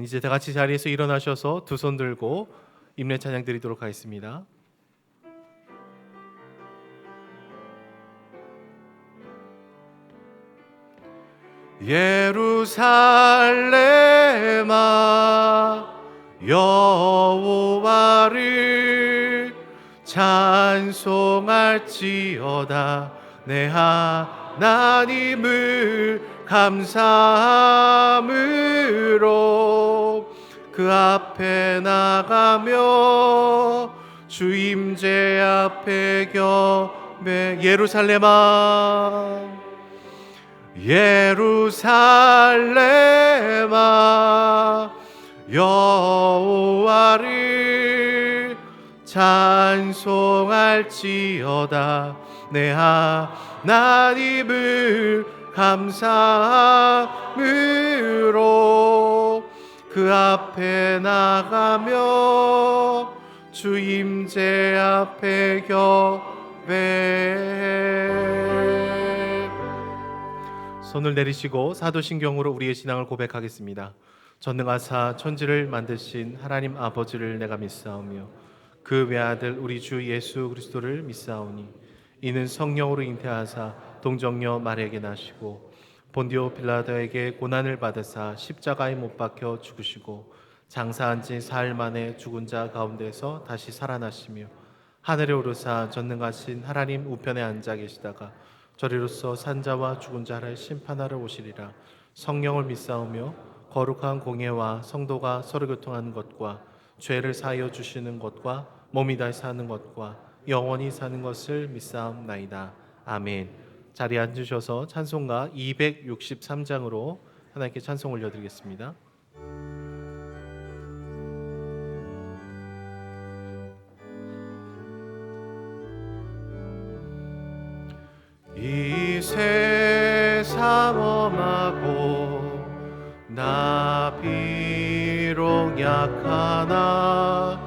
이제 다 같이 자리에서 일어나셔서 두 손 들고 임례 찬양 드리도록 하겠습니다. 예루살렘아 여호와를 찬송할지어다. 내 하나님을 감사함으로 그 앞에 나가며 주 임재 앞에 겸해. 예루살렘아 예루살렘아 여호와를 찬송할지어다. 내 하나님을 감사함으로 그 앞에 나가며 주 임재 앞에 겸해. 손을 내리시고 사도신경으로 우리의 신앙을 고백하겠습니다. 전능하사 천지를 만드신 하나님 아버지를 내가 믿사오며 그 외아들 우리 주 예수 그리스도를 믿사오니 이는 성령으로 잉태하사 동정녀 마리아에게 나시고 본디오 빌라도에게 고난을 받으사 십자가에 못 박혀 죽으시고 장사한 지 사흘 만에 죽은 자 가운데서 다시 살아나시며 하늘에 오르사 전능하신 하나님 우편에 앉아 계시다가 저리로서 산자와 죽은 자를 심판하러 오시리라. 성령을 믿사오며 거룩한 공예와 성도가 서로 교통하는 것과 죄를 사하여 주시는 것과 몸이 다시 사는 것과 영원히 사는 것을 믿사옵나이다. 아멘. 자리에 앉으셔서 찬송가 263장으로 하나님께 찬송 올려드리겠습니다. 이 세상 험하고 나 비록 약하나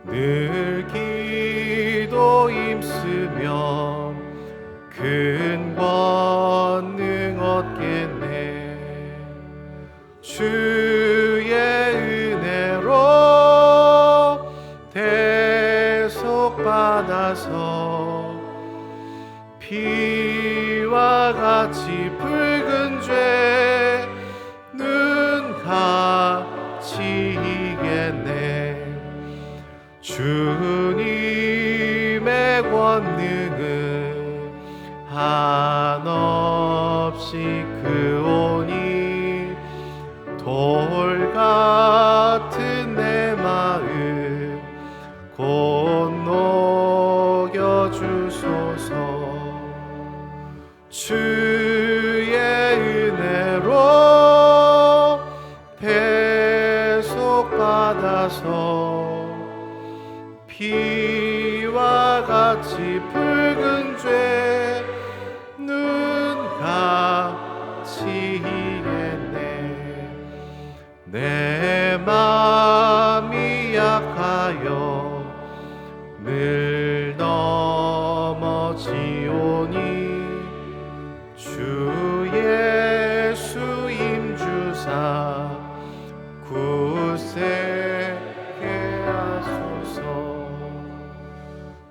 늘 기도 힘쓰며 큰 권능 얻겠네. 주의 은혜로 대속받아서 피와 같이 붉은 죄 눈 가치겠네. 주님의 권능은 한없이 크오니 돌 같은 내 마음 곧 녹여주소서. 주의 은혜로 대속받아서 피와 같이 붉은 죄 눈 가치겠네. 내 맘이 약하여 늘 넘어지오니 주 예수 임주사 굳세게 하소서.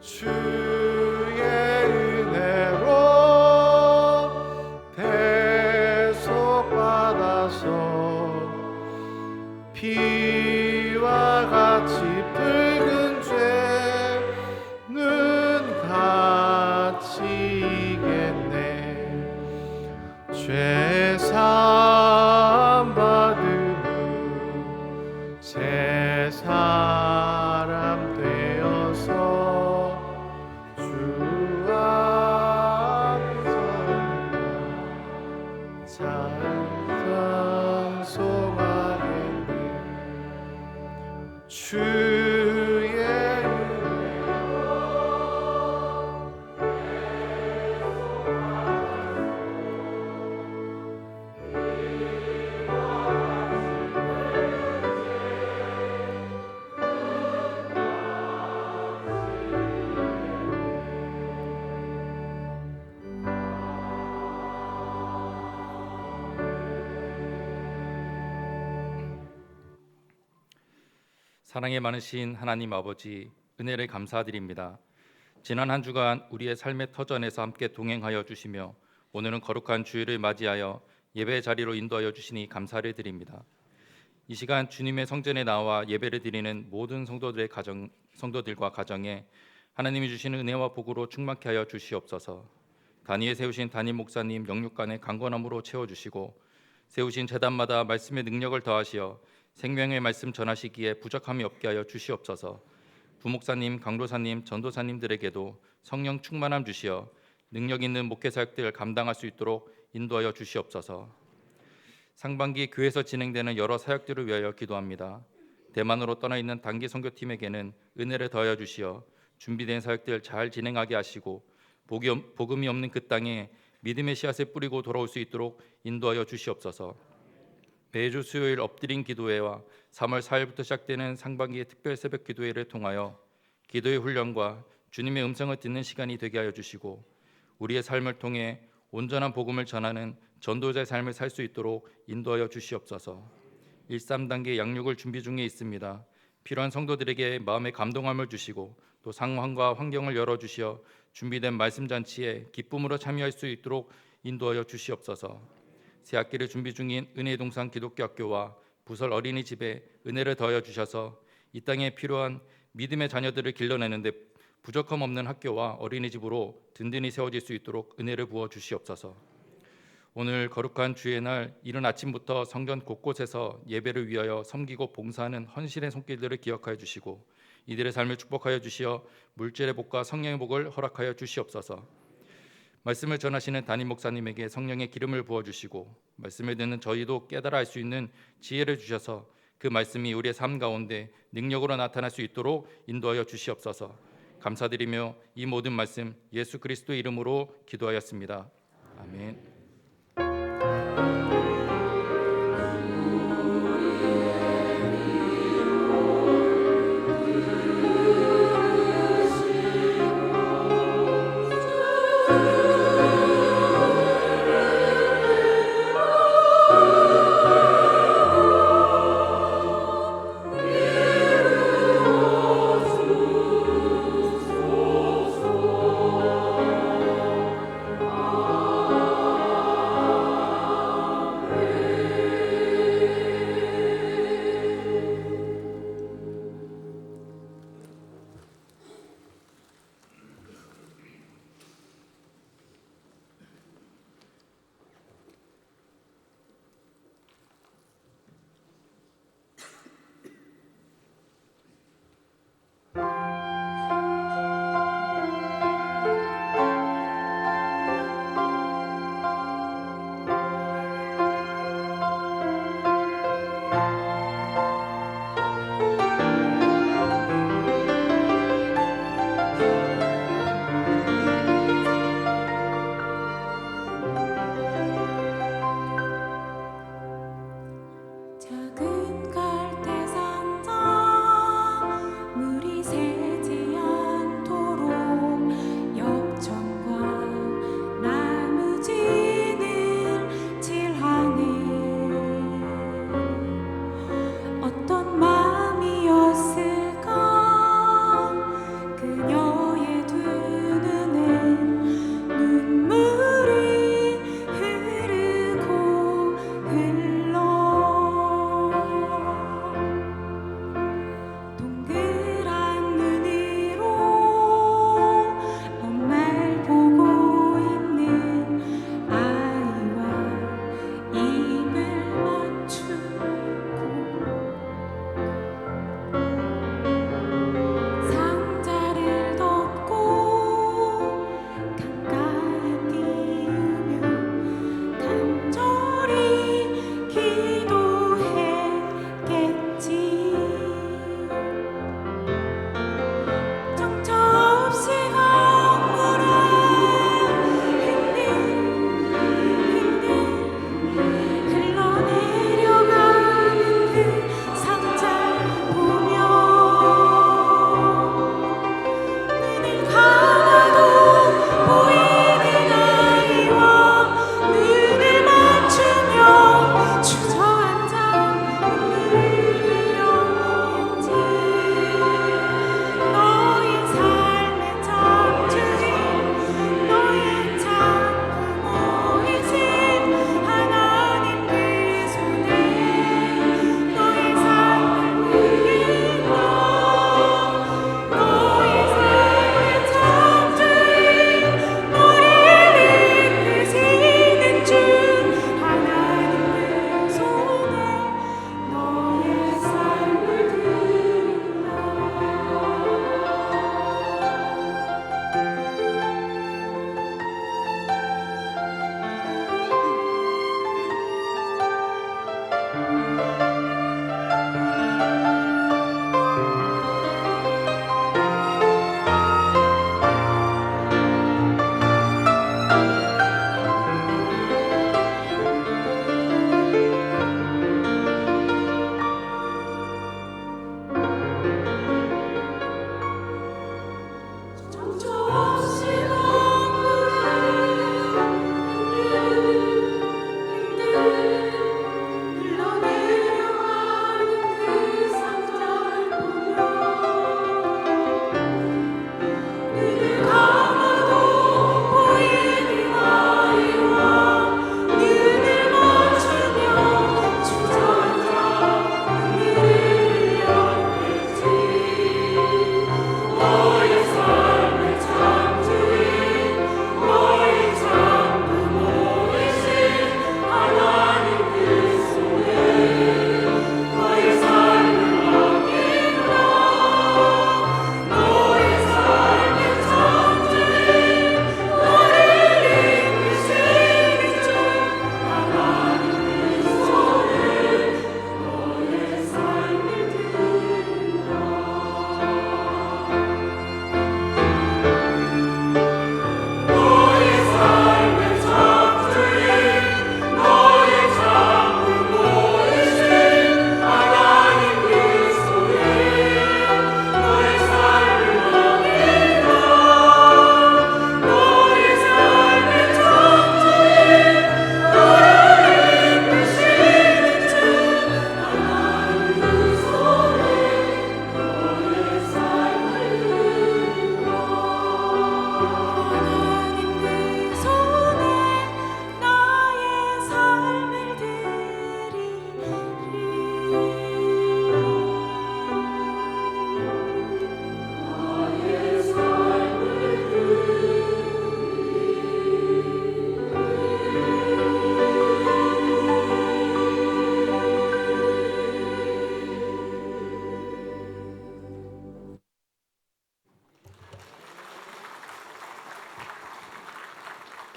주의 은혜로 대속받아서 피와 같이 붉은 죄 눈 가치겠네. 죄 사함 받으고 새 사람 되어서 주 앞서 찬송하겠네. 주의 사랑이 많으신 하나님 아버지, 은혜를 감사드립니다. 지난 한 주간 우리의 삶의 터전에서 함께 동행하여 주시며 오늘은 거룩한 주일을 맞이하여 예배 자리로 인도하여 주시니 감사를 드립니다. 이 시간 주님의 성전에 나와 예배를 드리는 모든 성도들과 가정에 하나님이 주시는 은혜와 복으로 충만케 하여 주시옵소서. 단위에 세우신 담임 목사님 영육간의 강건함으로 채워주시고 세우신 제단마다 말씀의 능력을 더하시어 생명의 말씀 전하시기에 부족함이 없게 하여 주시옵소서. 부목사님, 강도사님, 전도사님들에게도 성령 충만함 주시어 능력 있는 목회 사역들을 감당할 수 있도록 인도하여 주시옵소서. 상반기 교회에서 진행되는 여러 사역들을 위하여 기도합니다. 대만으로 떠나 있는 단기 선교팀에게는 은혜를 더하여 주시어 준비된 사역들 잘 진행하게 하시고 복음이 없는 그 땅에 믿음의 씨앗을 뿌리고 돌아올 수 있도록 인도하여 주시옵소서. 매주 수요일 엎드린 기도회와 3월 4일부터 시작되는 상반기의 특별 새벽 기도회를 통하여 기도의 훈련과 주님의 음성을 듣는 시간이 되게 하여 주시고 우리의 삶을 통해 온전한 복음을 전하는 전도자의 삶을 살 수 있도록 인도하여 주시옵소서. 13단계 양육을 준비 중에 있습니다. 필요한 성도들에게 마음의 감동함을 주시고 또 상황과 환경을 열어주시어 준비된 말씀 잔치에 기쁨으로 참여할 수 있도록 인도하여 주시옵소서. 새학기를 준비 중인 은혜의 동산 기독교학교와 부설 어린이집에 은혜를 더하여 주셔서 이 땅에 필요한 믿음의 자녀들을 길러내는데 부족함 없는 학교와 어린이집으로 든든히 세워질 수 있도록 은혜를 부어 주시옵소서. 오늘 거룩한 주의 날 이른 아침부터 성전 곳곳에서 예배를 위하여 섬기고 봉사하는 헌신의 손길들을 기억하여 주시고 이들의 삶을 축복하여 주시어 물질의 복과 성령의 복을 허락하여 주시옵소서. 말씀을 전하시는 담임 목사님에게 성령의 기름을 부어주시고 말씀을 듣는 저희도 깨달아 알 수 있는 지혜를 주셔서 그 말씀이 우리의 삶 가운데 능력으로 나타날 수 있도록 인도하여 주시옵소서. 감사드리며 이 모든 말씀 예수 그리스도 이름으로 기도하였습니다. 아멘.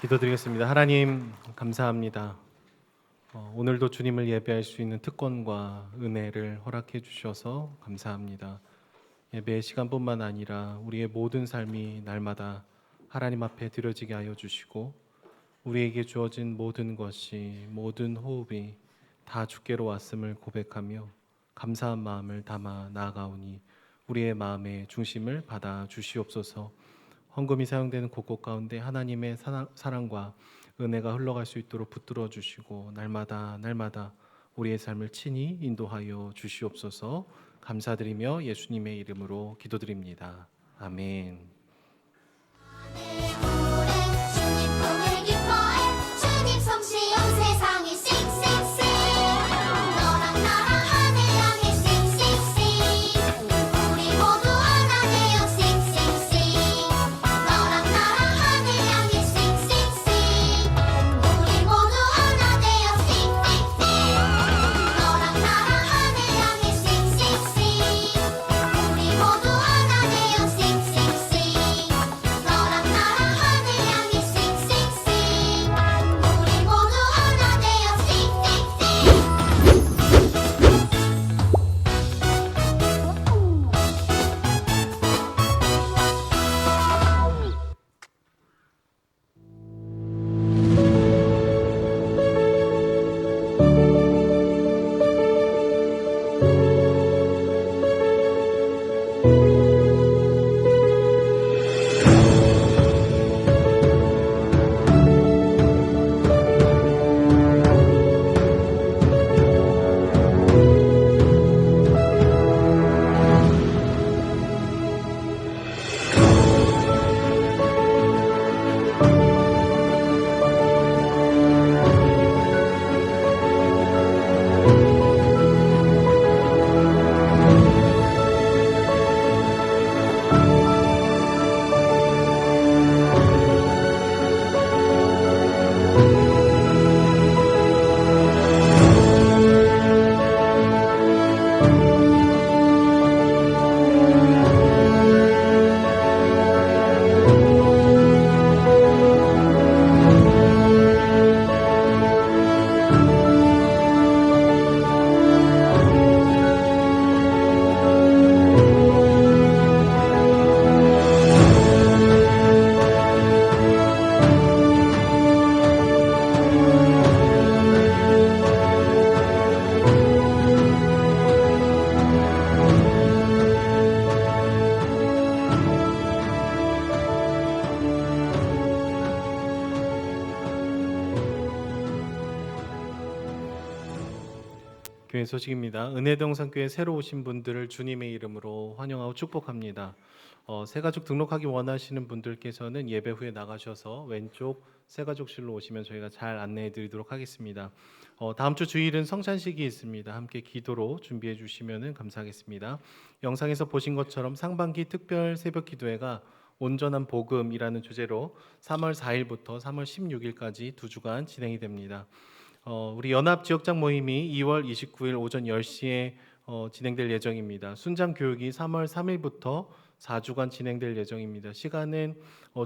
기도드리겠습니다. 하나님 감사합니다. 오늘도 주님을 예배할 수 있는 특권과 은혜를 허락해 주셔서 감사합니다. 예배의 시간뿐만 아니라 우리의 모든 삶이 날마다 하나님 앞에 드려지게 하여 주시고 우리에게 주어진 모든 것이 모든 호흡이 다 주께로 왔음을 고백하며 감사한 마음을 담아 나아가오니 우리의 마음의 중심을 받아 주시옵소서. 헌금이 사용되는 곳곳 가운데 하나님의 사랑과 은혜가 흘러갈 수 있도록 붙들어 주시고 날마다 우리의 삶을 친히 인도하여 주시옵소서. 감사드리며 예수님의 이름으로 기도드립니다. 아멘. 주님 품을 기뻐해 주님 솜씨 온 세상이 씩씩씩 너랑 나랑 하늘 향해 씩씩씩 우리 모두 하나 되어 씩씩씩 너랑 나랑 하늘 향해 씩씩씩 우리 모두 하나 되어 씩씩씩 너랑 나랑 하늘 향해 씩씩씩 우리 모두 하나 되어 씩씩씩 너랑 나랑 하늘 향해 씩씩씩 우리 모두 하나 되어 씩씩씩 교회 소식입니다. 은혜동산교회 새로 오신 분들을 주님의 이름으로 환영하고 축복합니다. 새가족 등록하기 원하시는 분들께서는 예배 후에 나가셔서 왼쪽 새가족실로 오시면 저희가 잘 안내해 드리도록 하겠습니다. 다음 주 주일은 성찬식이 있습니다. 함께 기도로 준비해 주시면 감사하겠습니다. 영상에서 보신 것처럼 상반기 특별 새벽 기도회가 온전한 복음이라는 주제로 3월 4일부터 3월 16일까지 2주간 진행이 됩니다. 우리 연합 지역장 모임이 2월 29일 오전 10시에 진행될 예정입니다. 순장 교육이 3월 3일부터 4주간 진행될 예정입니다. 시간은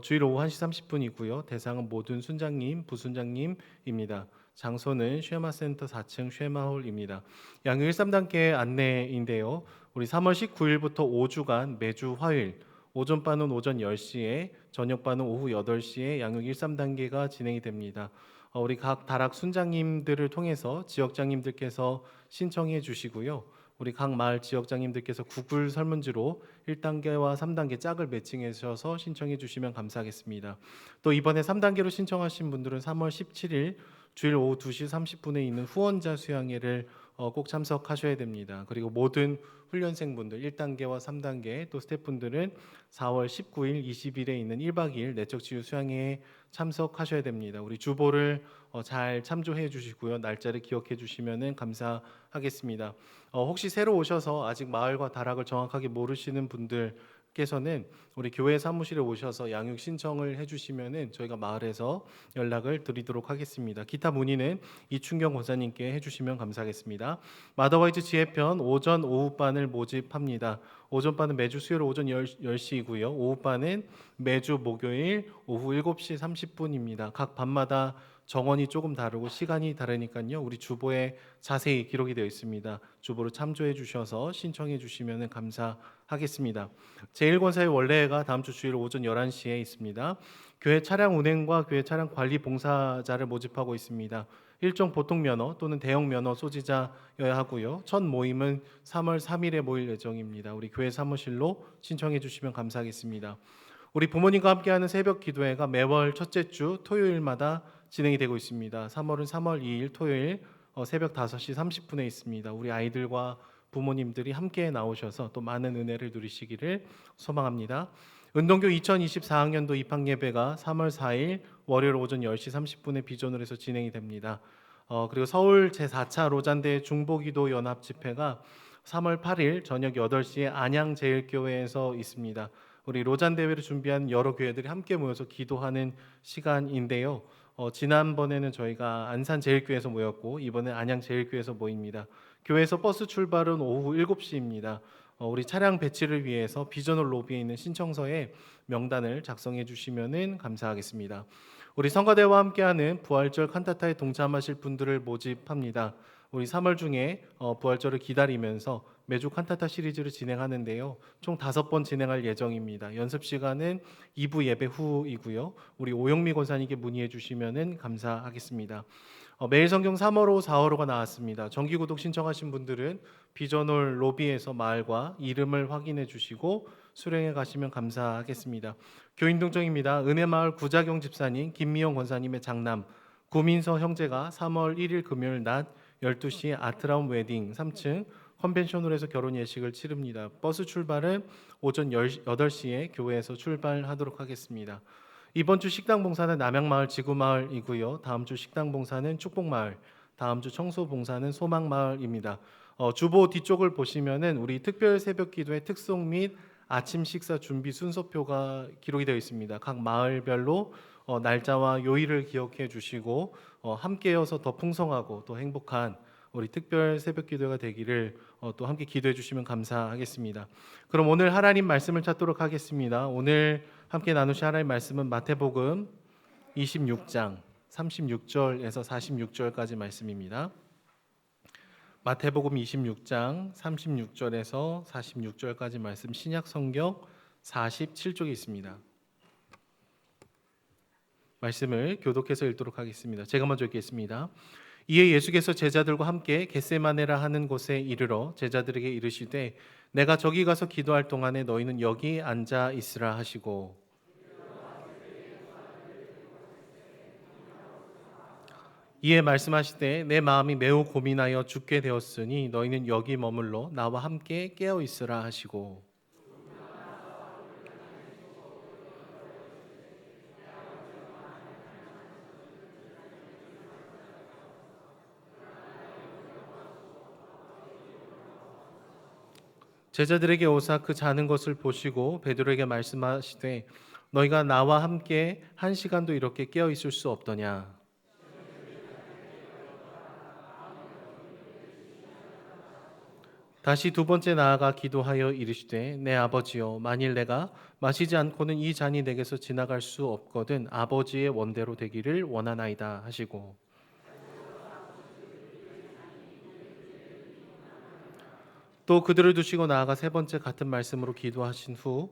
주일 오후 1시 30분이고요. 대상은 모든 순장님, 부순장님입니다. 장소는 쉐마센터 4층 쉐마홀입니다. 양육 13단계 안내인데요. 우리 3월 19일부터 5주간 매주 화요일 오전반은 오전 10시에 저녁반은 오후 8시에 양육 13단계가 진행이 됩니다. 우리 각 다락 순장님들을 통해서 지역장님들께서 신청해 주시고요. 우리 각 마을 지역장님들께서 구글 설문지로 1단계와 3단계 짝을 매칭해서 신청해 주시면 감사하겠습니다. 또 이번에 3단계로 신청하신 분들은 3월 17일 주일 오후 2시 30분에 있는 후원자 수양회를 꼭 참석하셔야 됩니다. 그리고 모든 훈련생분들 1단계와 3단계 또 스태프분들은 4월 19일, 20일에 있는 1박 2일 내적 치유 수양회에 참석하셔야 됩니다. 우리 주보를 잘 참조해 주시고요. 날짜를 기억해 주시면 감사하겠습니다. 혹시 새로 오셔서 아직 마을과 다락을 정확하게 모르시는 분들 분들께서는 우리 교회 사무실에 오셔서 양육 신청을 해주시면은 저희가 마을에서 연락을 드리도록 하겠습니다. 기타 문의는 이춘경 권사님께 해주시면 감사하겠습니다. 마더와이즈 지혜편 오전 오후반을 모집합니다. 오전반은 매주 수요일 오전 10시이고요. 오후반은 매주 목요일 오후 7시 30분입니다. 각 반마다 정원이 조금 다르고 시간이 다르니까요. 우리 주보에 자세히 기록이 되어 있습니다. 주보로 참조해 주셔서 신청해 주시면 감사하겠습니다. 제1권사의 원래가 다음 주 주일 오전 11시에 있습니다. 교회 차량 운행과 교회 차량 관리 봉사자를 모집하고 있습니다. 일종 보통 면허 또는 대형 면허 소지자여야 하고요. 첫 모임은 3월 3일에 모일 예정입니다. 우리 교회 사무실로 신청해 주시면 감사하겠습니다. 우리 부모님과 함께하는 새벽 기도회가 매월 첫째 주 토요일마다 진행이 되고 있습니다. 3월은 3월 2일 토요일 새벽 5시 30분에 있습니다. 우리 아이들과 부모님들이 함께 나오셔서 또 많은 은혜를 누리시기를 소망합니다. 은동교 2024학년도 입학 예배가 3월 4일 월요일 오전 10시 30분에 비전을 해서 진행이 됩니다. 그리고 서울 제4차 로잔대 중보기도 연합 집회가 3월 8일 저녁 8시에 안양제일교회에서 있습니다. 우리 로잔 대회를 준비한 여러 교회들이 함께 모여서 기도하는 시간인데요. 지난번에는 저희가 안산제일교회에서 모였고 이번에 안양제일교회에서 모입니다. 교회에서 버스 출발은 오후 7시입니다. 우리 차량 배치를 위해서 비전홀 로비에 있는 신청서에 명단을 작성해 주시면 감사하겠습니다. 우리 성가대와 함께하는 부활절 칸타타에 동참하실 분들을 모집합니다. 우리 3월 중에 부활절을 기다리면서 매주 칸타타 시리즈를 진행하는데요. 총 5번 진행할 예정입니다. 연습 시간은 2부 예배 후이고요. 우리 오영미 권사님께 문의해 주시면 감사하겠습니다. 매일 성경 3월호, 4월호가 나왔습니다. 정기 구독 신청하신 분들은 비전홀 로비에서 마을과 이름을 확인해 주시고 수령해 가시면 감사하겠습니다. 교인 동정입니다. 은혜마을 구자경 집사님, 김미영 권사님의 장남 구민서 형제가 3월 1일 금요일 낮 12시에 아트라움 웨딩 3층 컨벤션홀에서 결혼 예식을 치릅니다. 버스 출발은 오전 8시에 교회에서 출발하도록 하겠습니다. 이번 주 식당 봉사는 남양마을 지구마을이고요. 다음 주 식당 봉사는 축복마을, 다음 주 청소 봉사는 소망마을입니다. 주보 뒤쪽을 보시면은 우리 특별 새벽 기도의 특송 및 아침 식사 준비 순서표가 기록이 되어 있습니다. 각 마을별로 날짜와 요일을 기억해 주시고 함께여서 더 풍성하고 또 행복한 우리 특별 새벽 기도가 되기를 또 함께 기도해 주시면 감사하겠습니다. 그럼 오늘 하나님 말씀을 찾도록 하겠습니다. 오늘 함께 나누실 하나님 말씀은 마태복음 26장 36절에서 46절까지 말씀입니다. 마태복음 26장 36절에서 46절까지 말씀 신약 성경 47쪽에 있습니다. 말씀을 교독해서 읽도록 하겠습니다. 제가 먼저 읽겠습니다. 이에 예수께서 제자들과 함께 겟세마네라 하는 곳에 이르러 제자들에게 이르시되 내가 저기 가서 기도할 동안에 너희는 여기 앉아 있으라 하시고 이에 말씀하시되 내 마음이 매우 고민하여 죽게 되었으니 너희는 여기 머물러 나와 함께 깨어 있으라 하시고 제자들에게 오사 그 자는 것을 보시고 베드로에게 말씀하시되 너희가 나와 함께 1시간도 이렇게 깨어 있을 수 없더냐. 다시 두 번째 나아가 기도하여 이르시되 내 아버지여 만일 내가 마시지 않고는 이 잔이 내게서 지나갈 수 없거든 아버지의 원대로 되기를 원하나이다 하시고 또 그들을 두시고 나아가 세 번째 같은 말씀으로 기도하신 후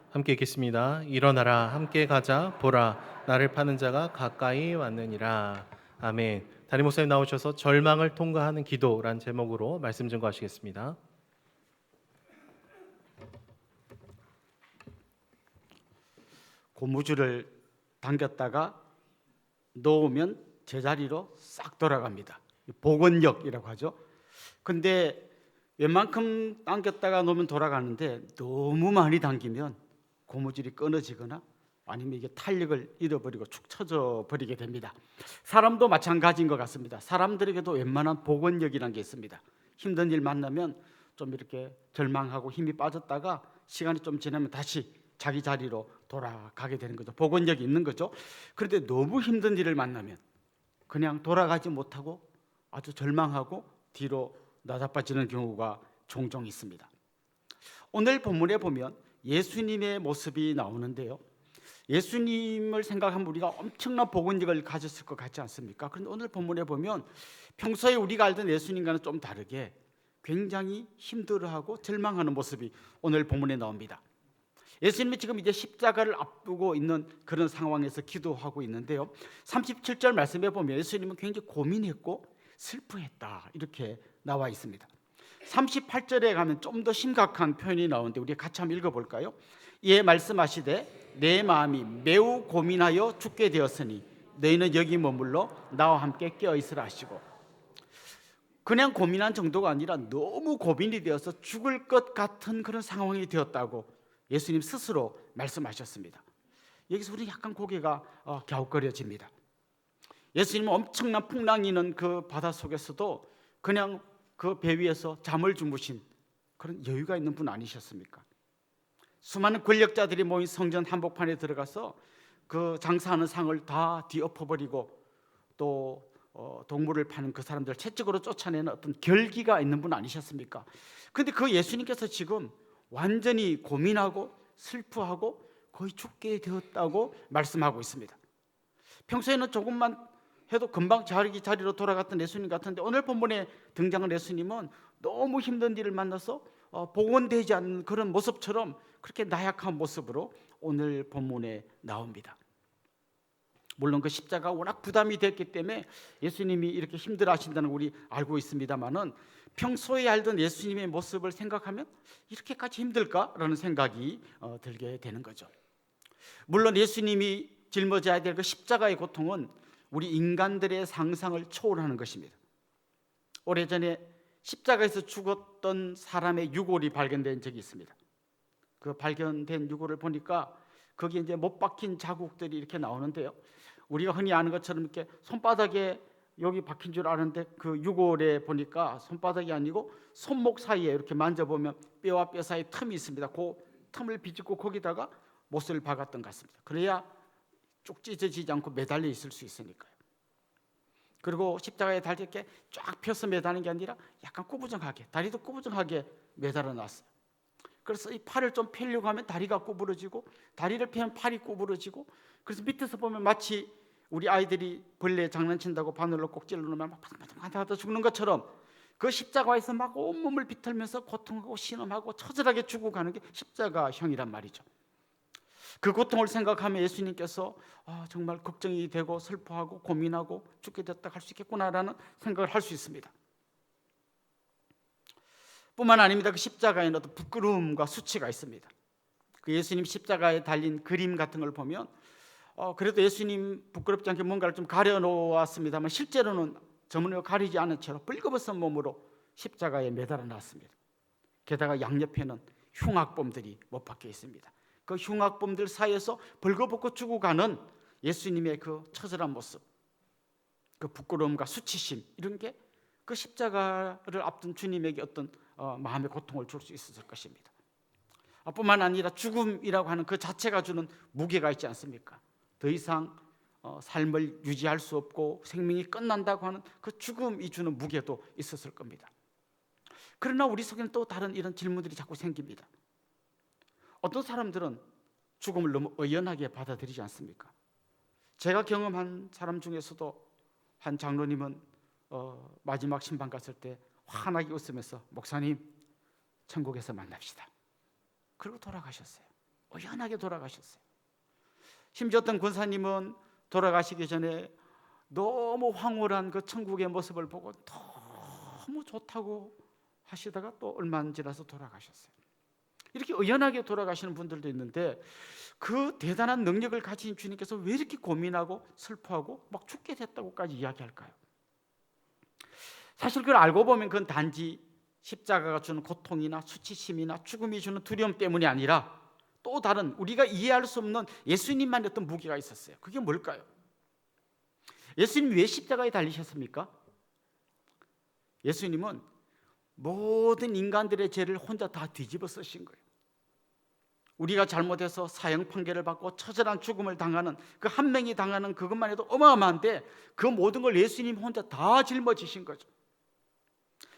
함께 읽겠습니다. 일어나라 함께 가자 보라 나를 파는 자가 가까이 왔느니라. 아멘. 담임 목사님 나오셔서 절망을 통과하는 기도란 제목으로 말씀 증거하시겠습니다. 고무줄을 당겼다가 놓으면 제자리로 싹 돌아갑니다. 복원력이라고 하죠. 근데 웬만큼 당겼다가 놓으면 돌아가는데 너무 많이 당기면 고무줄이 끊어지거나 아니면 이게 탄력을 잃어버리고 축 처져 버리게 됩니다. 사람도 마찬가지인 것 같습니다. 사람들에게도 웬만한 복원력이라는 게 있습니다. 힘든 일 만나면 좀 이렇게 절망하고 힘이 빠졌다가 시간이 좀 지나면 다시 자기 자리로 돌아가게 되는 거죠. 복원력이 있는 거죠. 그런데 너무 힘든 일을 만나면 그냥 돌아가지 못하고 아주 절망하고 뒤로 나자빠지는 경우가 종종 있습니다. 오늘 본문에 보면 예수님의 모습이 나오는데요. 예수님을 생각하면 우리가 엄청난 복원력을 가졌을 것 같지 않습니까? 그런데 오늘 본문에 보면 평소에 우리가 알던 예수님과는 좀 다르게 굉장히 힘들어하고 절망하는 모습이 오늘 본문에 나옵니다. 예수님이 지금 이제 십자가를 앞두고 있는 그런 상황에서 기도하고 있는데요. 37절 말씀에 보면 예수님은 굉장히 고민했고 슬퍼했다 이렇게 나와 있습니다. 38절에 가면 좀 더 심각한 표현이 나오는데 우리 같이 한번 읽어볼까요? 이에 말씀하시되 내 마음이 매우 고민하여 죽게 되었으니 너희는 여기 머물러 나와 함께 깨어있으라 하시고, 그냥 고민한 정도가 아니라 너무 고민이 되어서 죽을 것 같은 그런 상황이 되었다고 예수님 스스로 말씀하셨습니다. 여기서 우리 약간 고개가 갸웃거려집니다. 예수님은 엄청난 풍랑이 있는 그 바다 속에서도 그냥 그 배 위에서 잠을 주무신 그런 여유가 있는 분 아니셨습니까? 수많은 권력자들이 모인 성전 한복판에 들어가서 그 장사하는 상을 다 뒤엎어버리고 또 동물을 파는 그 사람들 채찍으로 쫓아내는 어떤 결기가 있는 분 아니셨습니까? 그런데 그 예수님께서 지금 완전히 고민하고 슬퍼하고 거의 죽게 되었다고 말씀하고 있습니다. 평소에는 조금만 해도 금방 자리로 돌아갔던 예수님 같은데 오늘 본문에 등장한 예수님은 너무 힘든 일을 만나서 복원되지 않는 그런 모습처럼 그렇게 나약한 모습으로 오늘 본문에 나옵니다. 물론 그 십자가 워낙 부담이 됐기 때문에 예수님이 이렇게 힘들어하신다는 걸 우리 알고 있습니다만은 평소에 알던 예수님의 모습을 생각하면 이렇게까지 힘들까라는 생각이 들게 되는 거죠. 물론 예수님이 짊어져야 될 그 십자가의 고통은 우리 인간들의 상상을 초월하는 것입니다. 오래전에 십자가에서 죽었던 사람의 유골이 발견된 적이 있습니다. 그 발견된 유골을 보니까 거기에 이제 못 박힌 자국들이 이렇게 나오는데요. 우리가 흔히 아는 것처럼 이렇게 손바닥에 여기 박힌 줄 아는데 그 유골에 보니까 손바닥이 아니고 손목 사이에 이렇게 만져보면 뼈와 뼈 사이에 틈이 있습니다. 그 틈을 비집고 거기다가 못을 박았던 것 같습니다. 그래야 쭉 찢어지지 않고 매달려 있을 수 있으니까요. 그리고 십자가에 달려 이렇게 쫙 펴서 매다는 게 아니라 약간 구부정하게, 다리도 구부정하게 매달아 놨어요. 그래서 이 팔을 좀 펴려고 하면 다리가 구부러지고, 다리를 펴면 팔이 구부러지고, 그래서 밑에서 보면 마치 우리 아이들이 벌레 장난친다고 바늘로 꼭 찔러놓으면 막 바닥바닥 죽는 것처럼 그 십자가에서 막 온몸을 비틀면서 고통하고 신음하고 처절하게 죽어가는 게 십자가형이란 말이죠. 그 고통을 생각하면 예수님께서 정말 걱정이 되고 슬퍼하고 고민하고 죽게 됐다 할 수 있겠구나라는 생각을 할 수 있습니다. 뿐만 아닙니다. 그 십자가에는 어떤 부끄러움과 수치가 있습니다. 그 예수님 십자가에 달린 그림 같은 걸 보면 그래도 예수님 부끄럽지 않게 뭔가를 좀 가려놓았습니다만 실제로는 저문을 가리지 않은 채로 뿔거벗은 몸으로 십자가에 매달아 놨습니다. 게다가 양옆에는 흉악범들이 못 박혀 있습니다. 그 흉악범들 사이에서 벌거벗고 죽어가는 예수님의 그 처절한 모습, 그 부끄러움과 수치심, 이런 게 그 십자가를 앞둔 주님에게 어떤 마음의 고통을 줄 수 있었을 것입니다. 뿐만 아니라 죽음이라고 하는 그 자체가 주는 무게가 있지 않습니까? 더 이상 삶을 유지할 수 없고 생명이 끝난다고 하는 그 죽음이 주는 무게도 있었을 겁니다. 그러나 우리 속에는 또 다른 이런 질문들이 자꾸 생깁니다. 어떤 사람들은 죽음을 너무 의연하게 받아들이지 않습니까? 제가 경험한 사람 중에서도 한 장로님은 마지막 심판 갔을 때 환하게 웃으면서 목사님 천국에서 만납시다. 그리고 돌아가셨어요. 의연하게 돌아가셨어요. 심지어 어떤 권사님은 돌아가시기 전에 너무 황홀한 그 천국의 모습을 보고 너무 좋다고 하시다가 또 얼마 안 지나서 돌아가셨어요. 이렇게 의연하게 돌아가시는 분들도 있는데 그 대단한 능력을 가진 주님께서 왜 이렇게 고민하고 슬퍼하고 막 죽게 됐다고까지 이야기할까요? 사실 그걸 알고 보면 그건 단지 십자가가 주는 고통이나 수치심이나 죽음이 주는 두려움 때문이 아니라 또 다른 우리가 이해할 수 없는 예수님만의 어떤 무게가 있었어요. 그게 뭘까요? 예수님 왜 십자가에 달리셨습니까? 예수님은 모든 인간들의 죄를 혼자 다 뒤집어 쓰신 거예요. 우리가 잘못해서 사형 판결을 받고 처절한 죽음을 당하는 그 한 명이 당하는 그것만 해도 어마어마한데 그 모든 걸 예수님 혼자 다 짊어지신 거죠.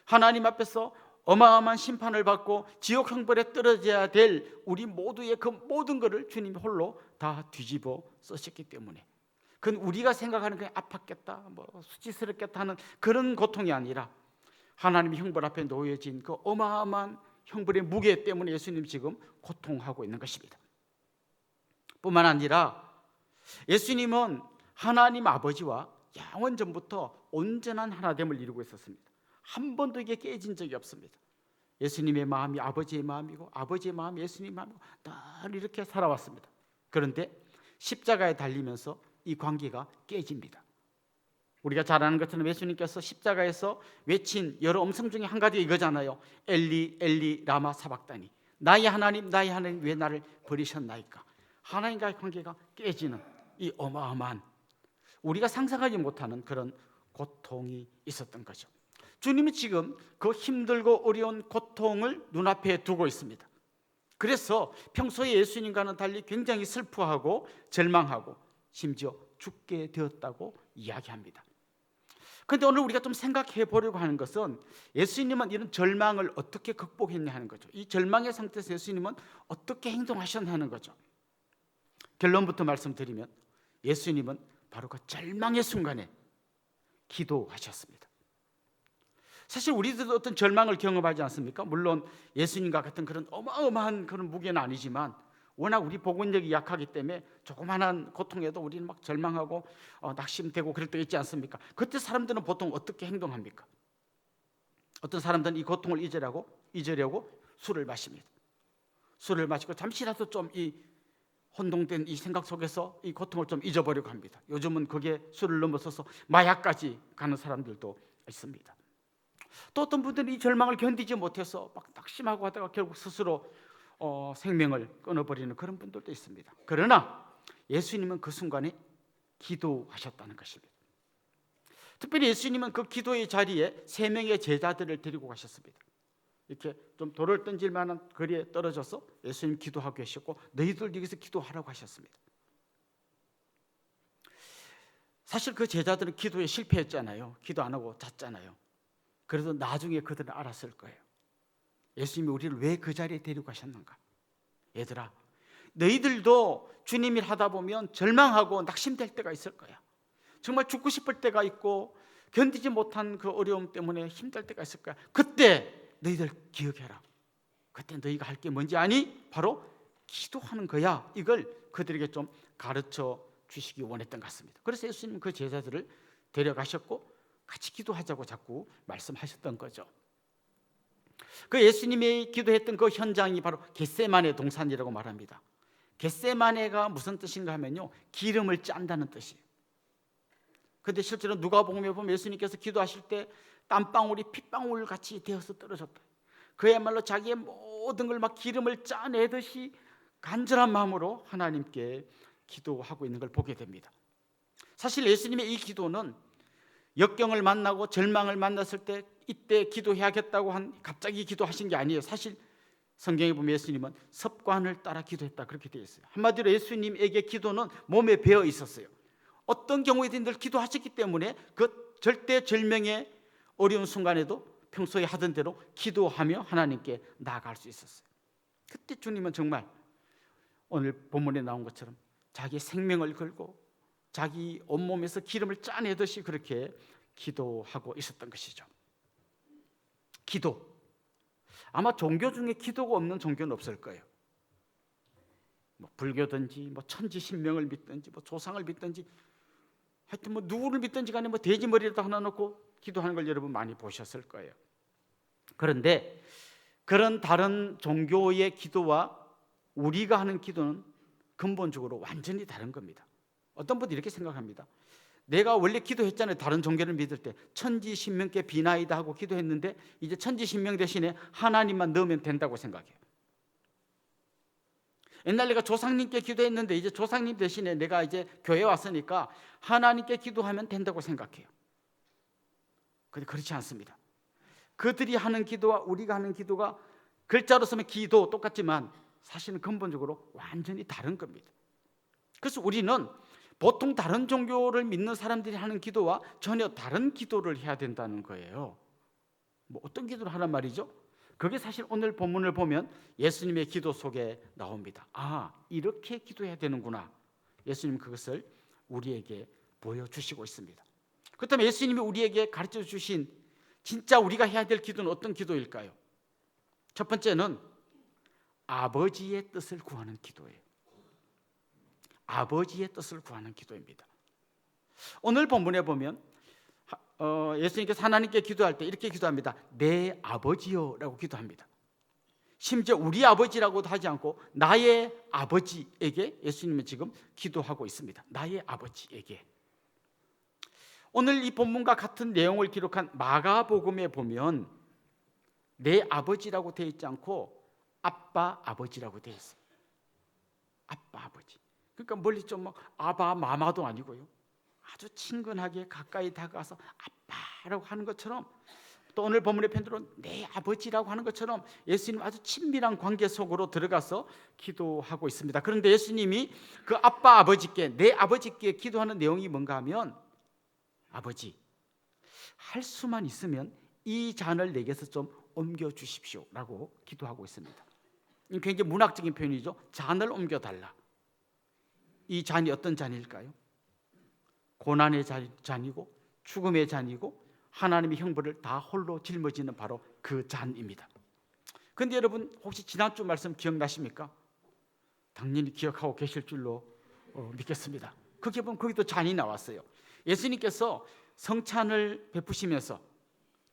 하나님 앞에서 어마어마한 심판을 받고 지옥 형벌에 떨어져야 될 우리 모두의 그 모든 것을 주님이 홀로 다 뒤집어 쓰셨기 때문에 그건 우리가 생각하는 그냥 아팠겠다, 뭐 수치스럽겠다 하는 그런 고통이 아니라 하나님의 형벌 앞에 놓여진 그 어마어마한 형벌의 무게 때문에 예수님 지금 고통하고 있는 것입니다. 뿐만 아니라 예수님은 하나님 아버지와 영원전부터 온전한 하나됨을 이루고 있었습니다. 한 번도 이게 깨진 적이 없습니다. 예수님의 마음이 아버지의 마음이고 아버지의 마음이 예수님의 마음이고 늘 이렇게 살아왔습니다. 그런데 십자가에 달리면서 이 관계가 깨집니다. 우리가 잘 아는 것처럼 예수님께서 십자가에서 외친 여러 음성 중에 한 가지가 이거잖아요. 엘리 엘리 라마 사박다니, 나의 하나님 왜 나를 버리셨나이까. 하나님과의 관계가 깨지는 이 어마어마한 우리가 상상하지 못하는 그런 고통이 있었던 거죠. 주님이 지금 그 힘들고 어려운 고통을 눈앞에 두고 있습니다. 그래서 평소에 예수님과는 달리 굉장히 슬퍼하고 절망하고 심지어 죽게 되었다고 이야기합니다. 그런데 오늘 우리가 좀 생각해 보려고 하는 것은 예수님은 이런 절망을 어떻게 극복했냐 하는 거죠. 이 절망의 상태에서 예수님은 어떻게 행동하셨냐 하는 거죠. 결론부터 말씀드리면 예수님은 바로 그 절망의 순간에 기도하셨습니다. 사실 우리들도 어떤 절망을 경험하지 않습니까? 물론 예수님과 같은 그런 어마어마한 그런 무게는 아니지만 워낙 우리 복원력이 약하기 때문에 조그마한 고통에도 우리는 막 절망하고 낙심되고 그럴 때 있지 않습니까? 그때 사람들은 보통 어떻게 행동합니까? 어떤 사람들은 이 고통을 잊으려고 술을 마십니다. 술을 마시고 잠시라도 좀 이 혼동된 이 생각 속에서 이 고통을 좀 잊어버리고 합니다. 요즘은 그게 술을 넘어서서 마약까지 가는 사람들도 있습니다. 또 어떤 분들은 이 절망을 견디지 못해서 막 낙심하고 하다가 결국 스스로 생명을 끊어버리는 그런 분들도 있습니다. 그러나 예수님은 그 순간에 기도하셨다는 것입니다. 특별히 예수님은 그 기도의 자리에 3명의 제자들을 데리고 가셨습니다. 이렇게 좀 돌을 던질 만한 거리에 떨어져서 예수님 기도하고 계셨고 너희들 여기서 기도하라고 하셨습니다. 사실 그 제자들은 기도에 실패했잖아요. 기도 안 하고 잤잖아요. 그래도 나중에 그들은 알았을 거예요. 예수님이 우리를 왜 그 자리에 데리고 가셨는가? 얘들아, 너희들도 주님을 하다 보면 절망하고 낙심될 때가 있을 거야. 정말 죽고 싶을 때가 있고 견디지 못한 그 어려움 때문에 힘들 때가 있을 거야. 그때 너희들 기억해라. 그때 너희가 할 게 뭔지 아니? 바로 기도하는 거야. 이걸 그들에게 좀 가르쳐 주시기 원했던 것 같습니다. 그래서 예수님은 그 제자들을 데려가셨고 같이 기도하자고 자꾸 말씀하셨던 거죠. 그 예수님이 기도했던 그 현장이 바로 겟세마네 동산이라고 말합니다. 겟세마네가 무슨 뜻인가 하면요, 기름을 짠다는 뜻이에요. 그런데 실제로 누가복음에 보면 예수님께서 기도하실 때 땀방울이 핏방울 같이 되어서 떨어졌다. 그야말로 자기의 모든 걸 막 기름을 짜내듯이 간절한 마음으로 하나님께 기도하고 있는 걸 보게 됩니다. 사실 예수님의 이 기도는 역경을 만나고 절망을 만났을 때 이때 기도해야겠다고 갑자기 기도하신 게 아니에요. 사실 성경에 보면 예수님은 습관을 따라 기도했다 그렇게 되어 있어요. 한마디로 예수님에게 기도는 몸에 배어 있었어요. 어떤 경우에든 늘 기도하셨기 때문에 그 절대절명의 어려운 순간에도 평소에 하던 대로 기도하며 하나님께 나아갈 수 있었어요. 그때 주님은 정말 오늘 본문에 나온 것처럼 자기의 생명을 걸고 자기 온몸에서 기름을 짜내듯이 그렇게 기도하고 있었던 것이죠. 기도. 아마 종교 중에 기도가 없는 종교는 없을 거예요. 뭐 불교든지 뭐 천지신명을 믿든지 뭐 조상을 믿든지 하여튼 뭐 누구를 믿든지 간에 뭐 돼지 머리에다 하나 놓고 기도하는 걸 여러분 많이 보셨을 거예요. 그런데 그런 다른 종교의 기도와 우리가 하는 기도는 근본적으로 완전히 다른 겁니다. 어떤 분들이 이렇게 생각합니다. 내가 원래 기도했잖아요. 다른 종교를 믿을 때 천지신명께 비나이다 하고 기도했는데 이제 천지신명 대신에 하나님만 넣으면 된다고 생각해요. 옛날 내가 조상님께 기도했는데 이제 조상님 대신에 내가 이제 교회 왔으니까 하나님께 기도하면 된다고 생각해요. 근데 그렇지 않습니다. 그들이 하는 기도와 우리가 하는 기도가 글자로 쓰면 기도 똑같지만 사실은 근본적으로 완전히 다른 겁니다. 그래서 우리는 보통 다른 종교를 믿는 사람들이 하는 기도와 전혀 다른 기도를 해야 된다는 거예요. 뭐 어떤 기도를 하란 말이죠? 그게 사실 오늘 본문을 보면 예수님의 기도 속에 나옵니다. 아, 이렇게 기도해야 되는구나. 예수님 그것을 우리에게 보여주시고 있습니다. 그렇다면 예수님이 우리에게 가르쳐 주신 진짜 우리가 해야 될 기도는 어떤 기도일까요? 첫 번째는 아버지의 뜻을 구하는 기도예요. 아버지의 뜻을 구하는 기도입니다. 오늘 본문에 보면 예수님께서 하나님께 기도할 때 이렇게 기도합니다. 내 아버지요 라고 기도합니다. 심지어 우리 아버지라고도 하지 않고 나의 아버지에게 예수님은 지금 기도하고 있습니다. 나의 아버지에게. 오늘 이 본문과 같은 내용을 기록한 마가복음에 보면 내 아버지라고 되어 있지 않고 아빠 아버지라고 되어 있어요. 아빠 아버지. 그러니까 멀리 좀 막 아바 마마도 아니고요. 아주 친근하게 가까이 다가가서 아빠라고 하는 것처럼, 또 오늘 본문의 편들은 내 아버지라고 하는 것처럼 예수님 아주 친밀한 관계 속으로 들어가서 기도하고 있습니다. 그런데 예수님이 그 아빠 아버지께, 내 아버지께 기도하는 내용이 뭔가 하면, 아버지, 할 수만 있으면 이 잔을 내게서 좀 옮겨 주십시오 라고 기도하고 있습니다. 굉장히 문학적인 표현이죠. 잔을 옮겨달라. 이 잔이 어떤 잔일까요? 고난의 잔이고 죽음의 잔이고 하나님의 형벌을 다 홀로 짊어지는 바로 그 잔입니다. 그런데 여러분 혹시 지난주 말씀 기억나십니까? 당연히 기억하고 계실 줄로 믿겠습니다. 거기에 보면 거기도 잔이 나왔어요. 예수님께서 성찬을 베푸시면서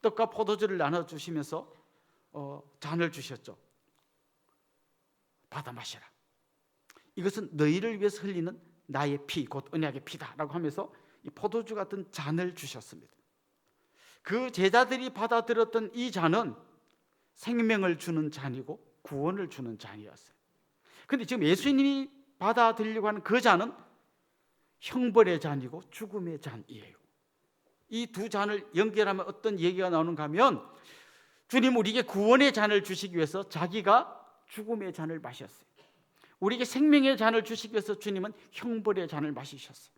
떡과 포도주를 나눠주시면서 잔을 주셨죠. 받아 마시라. 이것은 너희를 위해서 흘리는 나의 피, 곧 언약의 피다라고 하면서 이 포도주 같은 잔을 주셨습니다. 그 제자들이 받아들였던 이 잔은 생명을 주는 잔이고 구원을 주는 잔이었어요. 그런데 지금 예수님이 받아들이려고 하는 그 잔은 형벌의 잔이고 죽음의 잔이에요. 이 두 잔을 연결하면 어떤 얘기가 나오는가 하면, 주님 우리에게 구원의 잔을 주시기 위해서 자기가 죽음의 잔을 마셨어요. 우리에게 생명의 잔을 주시기 위해서 주님은 형벌의 잔을 마시셨어요.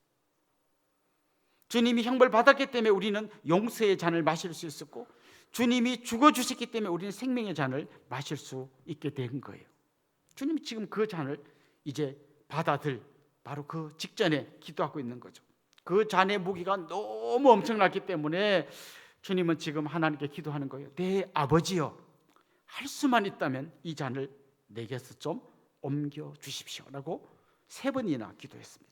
주님이 형벌 받았기 때문에 우리는 용서의 잔을 마실 수 있었고, 주님이 죽어주셨기 때문에 우리는 생명의 잔을 마실 수 있게 된 거예요. 주님이 지금 그 잔을 이제 받아들 바로 그 직전에 기도하고 있는 거죠. 그 잔의 무게가 너무 엄청났기 때문에 주님은 지금 하나님께 기도하는 거예요. 내 아버지여, 할 수만 있다면 이 잔을 내게서 좀 옮겨 주십시오라고 3번이나 기도했습니다.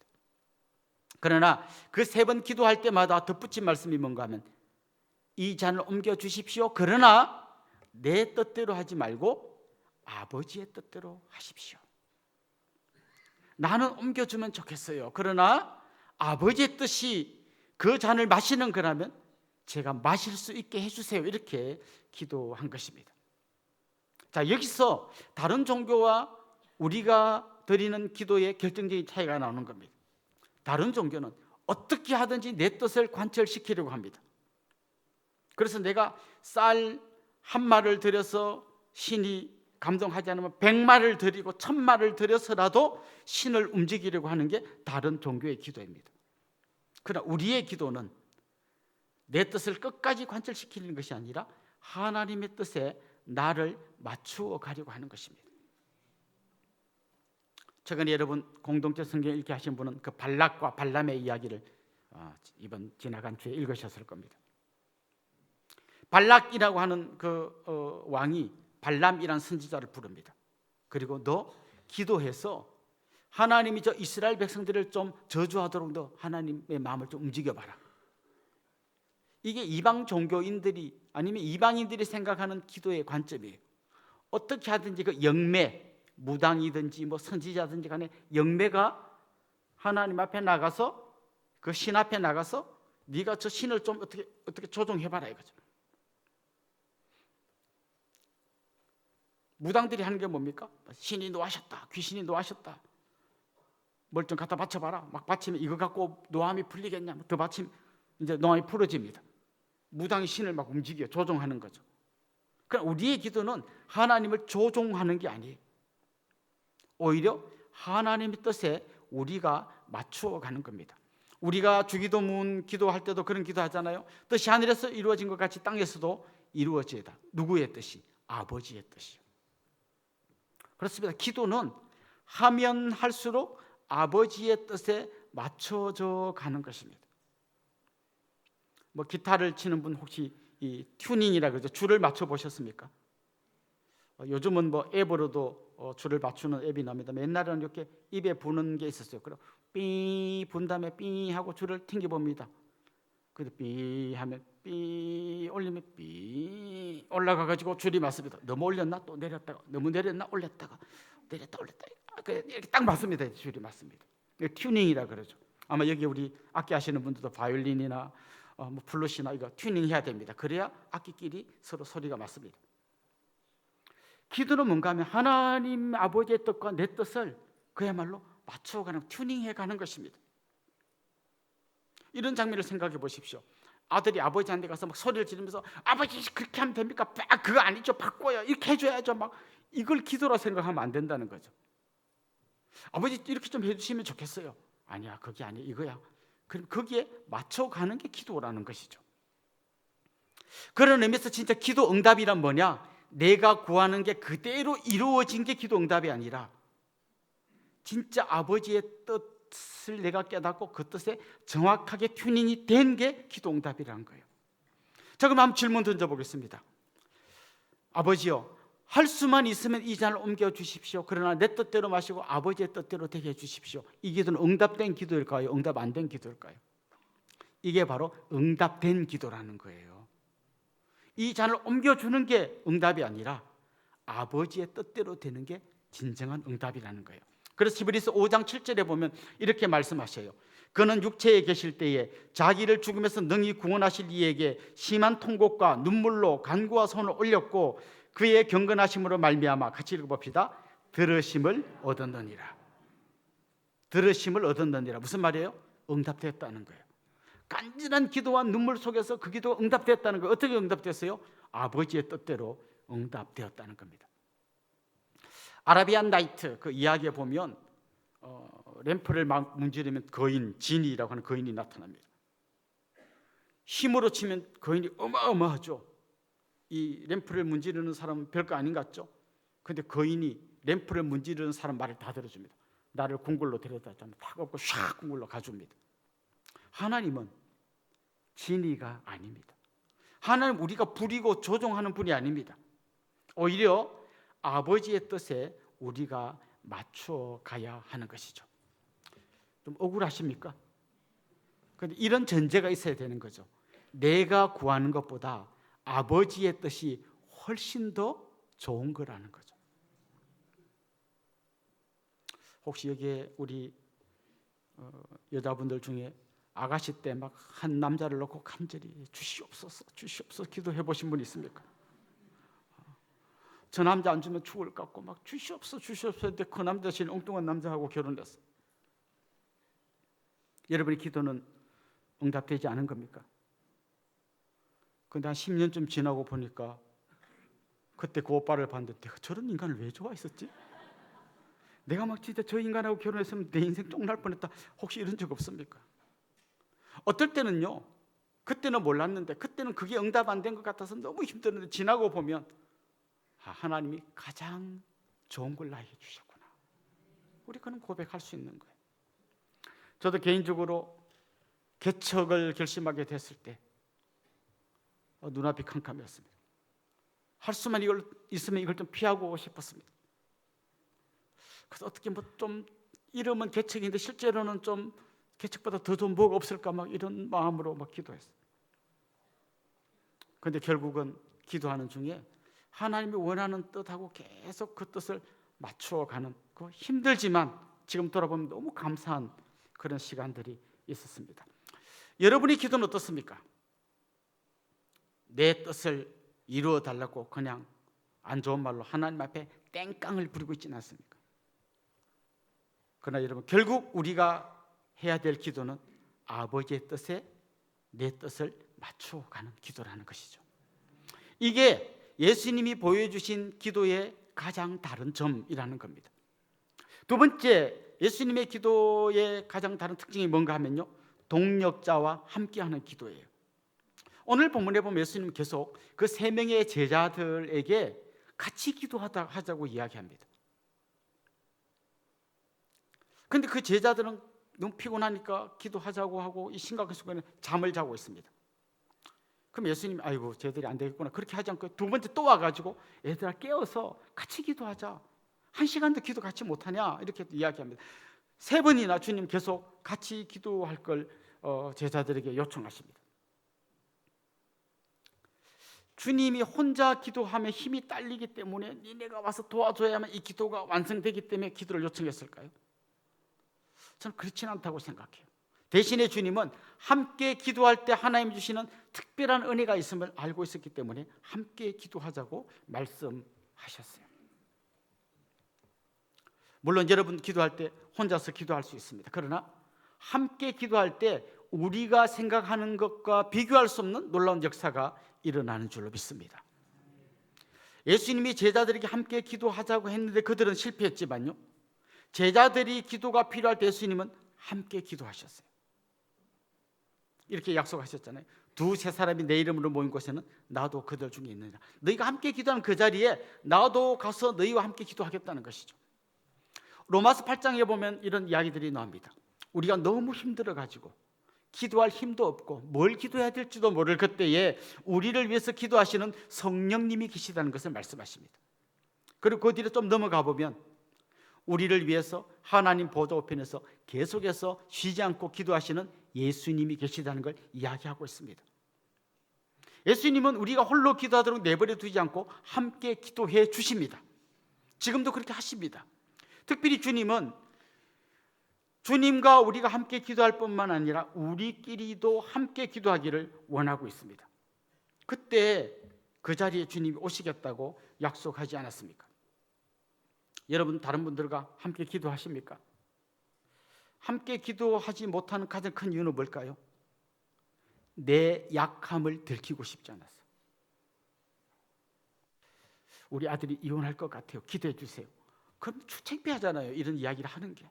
그러나 그 3번 기도할 때마다 덧붙인 말씀이 뭔가 하면, 이 잔을 옮겨 주십시오. 그러나 내 뜻대로 하지 말고 아버지의 뜻대로 하십시오. 나는 옮겨주면 좋겠어요. 그러나 아버지의 뜻이 그 잔을 마시는 거라면 제가 마실 수 있게 해주세요. 이렇게 기도한 것입니다. 자, 여기서 다른 종교와 우리가 드리는 기도의 결정적인 차이가 나오는 겁니다. 다른 종교는 어떻게 하든지 내 뜻을 관철시키려고 합니다. 그래서 내가 쌀 1마리를 들여서 신이 감동하지 않으면 100마리를 드리고 1000마리를 드려서라도 신을 움직이려고 하는 게 다른 종교의 기도입니다. 그러나 우리의 기도는 내 뜻을 끝까지 관철시키는 것이 아니라 하나님의 뜻에 나를 맞추어 가려고 하는 것입니다. 최근에 여러분 공동체 성경 읽게 하신 분은 그 발락과 발람의 이야기를 이번 지나간 주에 읽으셨을 겁니다. 발락이라고 하는 그 왕이 발람이라는 선지자를 부릅니다. 그리고 너 기도해서 하나님이 저 이스라엘 백성들을 좀 저주하도록 너 하나님의 마음을 좀 움직여봐라. 이게 이방 종교인들이 아니면 이방인들이 생각하는 기도의 관점이에요. 어떻게 하든지 그 영매, 무당이든지 뭐 선지자든지 간에 영매가 하나님 앞에 나가서 그 신 앞에 나가서 네가 저 신을 좀 어떻게 조종해봐라 이거죠. 무당들이 하는 게 뭡니까? 신이 노하셨다, 귀신이 노하셨다, 뭘 좀 갖다 바쳐봐라. 막 바치면 이거 갖고 노함이 풀리겠냐? 더 바치면 이제 노함이 풀어집니다. 무당이 신을 막 움직여 조종하는 거죠. 그러니까 우리의 기도는 하나님을 조종하는 게 아니에요. 오히려 하나님의 뜻에 우리가 맞추어 가는 겁니다. 우리가 주기도문 기도할 때도 그런 기도하잖아요. 뜻이 하늘에서 이루어진 것 같이 땅에서도 이루어지다. 누구의 뜻이? 아버지의 뜻이요. 그렇습니다. 기도는 하면 할수록 아버지의 뜻에 맞춰져 가는 것입니다. 뭐 기타를 치는 분 혹시 이 튜닝이라 그러죠. 줄을 맞춰 보셨습니까? 요즘은 뭐 앱으로도 줄을 맞추는 앱이 나옵니다. 옛날에는 이렇게 입에 부는 게 있었어요. 그럼 삐 분 다음에 삐 하고 줄을 튕겨 봅니다. 그래서 삐 하면 삐 올리면 삐 올라가 가지고 줄이 맞습니다. 너무 올렸나 또 내렸다가, 너무 내렸나 올렸다가, 내렸다 올렸다, 이렇게 딱 맞습니다. 줄이 맞습니다. 튜닝이라 그러죠. 아마 여기 우리 악기 하시는 분들도 바이올린이나 뭐 플룻이나 이거 튜닝 해야 됩니다. 그래야 악기끼리 서로 소리가 맞습니다. 기도는 뭔가 하면 하나님 아버지의 뜻과 내 뜻을 그야말로 맞춰가는, 튜닝해가는 것입니다. 이런 장면을 생각해 보십시오. 아들이 아버지한테 가서 막 소리를 지르면서 아버지 그렇게 하면 됩니까? 그거 아니죠, 바꿔요, 이렇게 해줘야죠. 막 이걸 기도라 생각하면 안 된다는 거죠. 아버지 이렇게 좀 해주시면 좋겠어요. 아니야, 그게 아니야, 이거야. 그럼 거기에 맞춰가는 게 기도라는 것이죠. 그런 의미에서 진짜 기도 응답이란 뭐냐? 내가 구하는 게 그대로 이루어진 게 기도 응답이 아니라 진짜 아버지의 뜻을 내가 깨닫고 그 뜻에 정확하게 튜닝이 된 게 기도 응답이라는 거예요. 자, 그럼 한번 질문 던져보겠습니다. 아버지요, 할 수만 있으면 이 잔을 옮겨 주십시오. 그러나 내 뜻대로 마시고 아버지의 뜻대로 되게 해 주십시오. 이 기도는 응답된 기도일까요? 응답 안 된 기도일까요? 이게 바로 응답된 기도라는 거예요. 이 잔을 옮겨주는 게 응답이 아니라 아버지의 뜻대로 되는 게 진정한 응답이라는 거예요. 그래서 히브리서 5장 7절에 보면 이렇게 말씀하셔요. 그는 육체에 계실 때에 자기를 죽음에서 능히 구원하실 이에게 심한 통곡과 눈물로 간구와 손을 올렸고 그의 경건하심으로 말미암아, 같이 읽어봅시다. 들으심을 얻었느니라. 들으심을 얻었느니라. 무슨 말이에요? 응답됐다는 거예요. 간절한 기도와 눈물 속에서 그 기도가 응답됐다는 거예요. 어떻게 응답됐어요? 아버지의 뜻대로 응답되었다는 겁니다. 아라비안 나이트 그 이야기에 보면 램프를 막 문지르면 거인, 지니라고 하는 거인이 나타납니다. 힘으로 치면 거인이 어마어마하죠. 이 램프를 문지르는 사람은 별거 아닌 것 같죠? 그런데 거인이 램프를 문지르는 사람 말을 다 들어줍니다. 나를 궁궐로 데려다 줬다면 탁 업고 샥 궁궐로 가줍니다. 하나님은 진리가 아닙니다. 하나님 우리가 부리고 조종하는 분이 아닙니다. 오히려 아버지의 뜻에 우리가 맞춰 가야 하는 것이죠. 좀 억울하십니까? 그런데 이런 전제가 있어야 되는 거죠. 내가 구하는 것보다 아버지의 뜻이 훨씬 더 좋은 거라는 거죠. 혹시 여기에 우리 여자분들 중에 아가씨 때 막 한 남자를 놓고 간절히 주시옵소서 주시옵소서 기도해 보신 분 있습니까? 저 남자 안 주면 죽을 것 같고 막 주시옵소서 주시옵소서 했는데 그 남자 제일 엉뚱한 남자하고 결혼했어. 여러분의 기도는 응답되지 않은 겁니까? 근데 한 10년쯤 지나고 보니까 그때 그 오빠를 봤는데 내가 저런 인간을 왜 좋아했었지? 내가 막 진짜 저 인간하고 결혼했으면 내 인생 쫑날 뻔했다. 혹시 이런 적 없습니까? 어떨 때는요, 그때는 몰랐는데 그때는 그게 응답 안 된 것 같아서 너무 힘들었는데 지나고 보면 하나님이 가장 좋은 걸 나에게 주셨구나. 우리 그는 고백할 수 있는 거예요. 저도 개인적으로 개척을 결심하게 됐을 때 눈앞이 캄캄했습니다. 할 수만 이걸 있으면 이걸 좀 피하고 싶었습니다. 그래서 어떻게 뭐 좀 이름은 개척인데 실제로는 좀 개척보다 더 좋은 뭐가 없을까 막 이런 마음으로 막 기도했어요. 그런데 결국은 기도하는 중에 하나님이 원하는 뜻하고 계속 그 뜻을 맞추어가는 그 힘들지만 지금 돌아보면 너무 감사한 그런 시간들이 있었습니다. 여러분의 기도는 어떻습니까? 내 뜻을 이루어 달라고 그냥 안 좋은 말로 하나님 앞에 땡깡을 부리고 있지는 않습니까? 그러나 여러분, 결국 우리가 해야 될 기도는 아버지의 뜻에 내 뜻을 맞춰가는 기도라는 것이죠. 이게 예수님이 보여주신 기도의 가장 다른 점이라는 겁니다. 두 번째, 예수님의 기도의 가장 다른 특징이 뭔가 하면요, 동력자와 함께하는 기도예요. 오늘 본문에 보면 예수님은 계속 그 세 명의 제자들에게 같이 기도하자고 이야기합니다. 근데 그 제자들은 너무 피곤하니까 기도하자고 하고 이 심각한 순간에 잠을 자고 있습니다. 그럼 예수님이 아이고 쟤들이 안 되겠구나 그렇게 하지 않고 두 번째 또 와가지고 얘들아 깨어서 같이 기도하자. 1시간도 기도 같이 못하냐 이렇게 이야기합니다. 3번이나 주님 계속 같이 기도할 걸 제자들에게 요청하십니다. 주님이 혼자 기도하면 힘이 딸리기 때문에 니네가 와서 도와줘야만 이 기도가 완성되기 때문에 기도를 요청했을까요? 저는 그렇지는 않다고 생각해요. 대신에 주님은 함께 기도할 때 하나님 주시는 특별한 은혜가 있음을 알고 있었기 때문에 함께 기도하자고 말씀하셨어요. 물론 여러분 기도할 때 혼자서 기도할 수 있습니다. 그러나 함께 기도할 때 우리가 생각하는 것과 비교할 수 없는 놀라운 역사가 일어나는 줄로 믿습니다. 예수님이 제자들에게 함께 기도하자고 했는데 그들은 실패했지만요, 제자들이 기도가 필요할 때 예수님은 함께 기도하셨어요. 이렇게 약속하셨잖아요. 2-3 사람이 내 이름으로 모인 곳에는 나도 그들 중에 있느니라. 너희가 함께 기도하는 그 자리에 나도 가서 너희와 함께 기도하겠다는 것이죠. 로마서 8장에 보면 이런 이야기들이 나옵니다. 우리가 너무 힘들어가지고 기도할 힘도 없고 뭘 기도해야 될지도 모를 그때에 우리를 위해서 기도하시는 성령님이 계시다는 것을 말씀하십니다. 그리고 그 뒤로 좀 넘어가 보면 우리를 위해서 하나님 보좌 우편에서 계속해서 쉬지 않고 기도하시는 예수님이 계시다는 걸 이야기하고 있습니다. 예수님은 우리가 홀로 기도하도록 내버려 두지 않고 함께 기도해 주십니다. 지금도 그렇게 하십니다. 특별히 주님은 주님과 우리가 함께 기도할 뿐만 아니라 우리끼리도 함께 기도하기를 원하고 있습니다. 그때 그 자리에 주님이 오시겠다고 약속하지 않았습니까? 여러분 다른 분들과 함께 기도하십니까? 함께 기도하지 못하는 가장 큰 이유는 뭘까요? 내 약함을 들키고 싶지 않았어요. 우리 아들이 이혼할 것 같아요. 기도해 주세요. 그럼 창피하잖아요. 이런 이야기를 하는 게.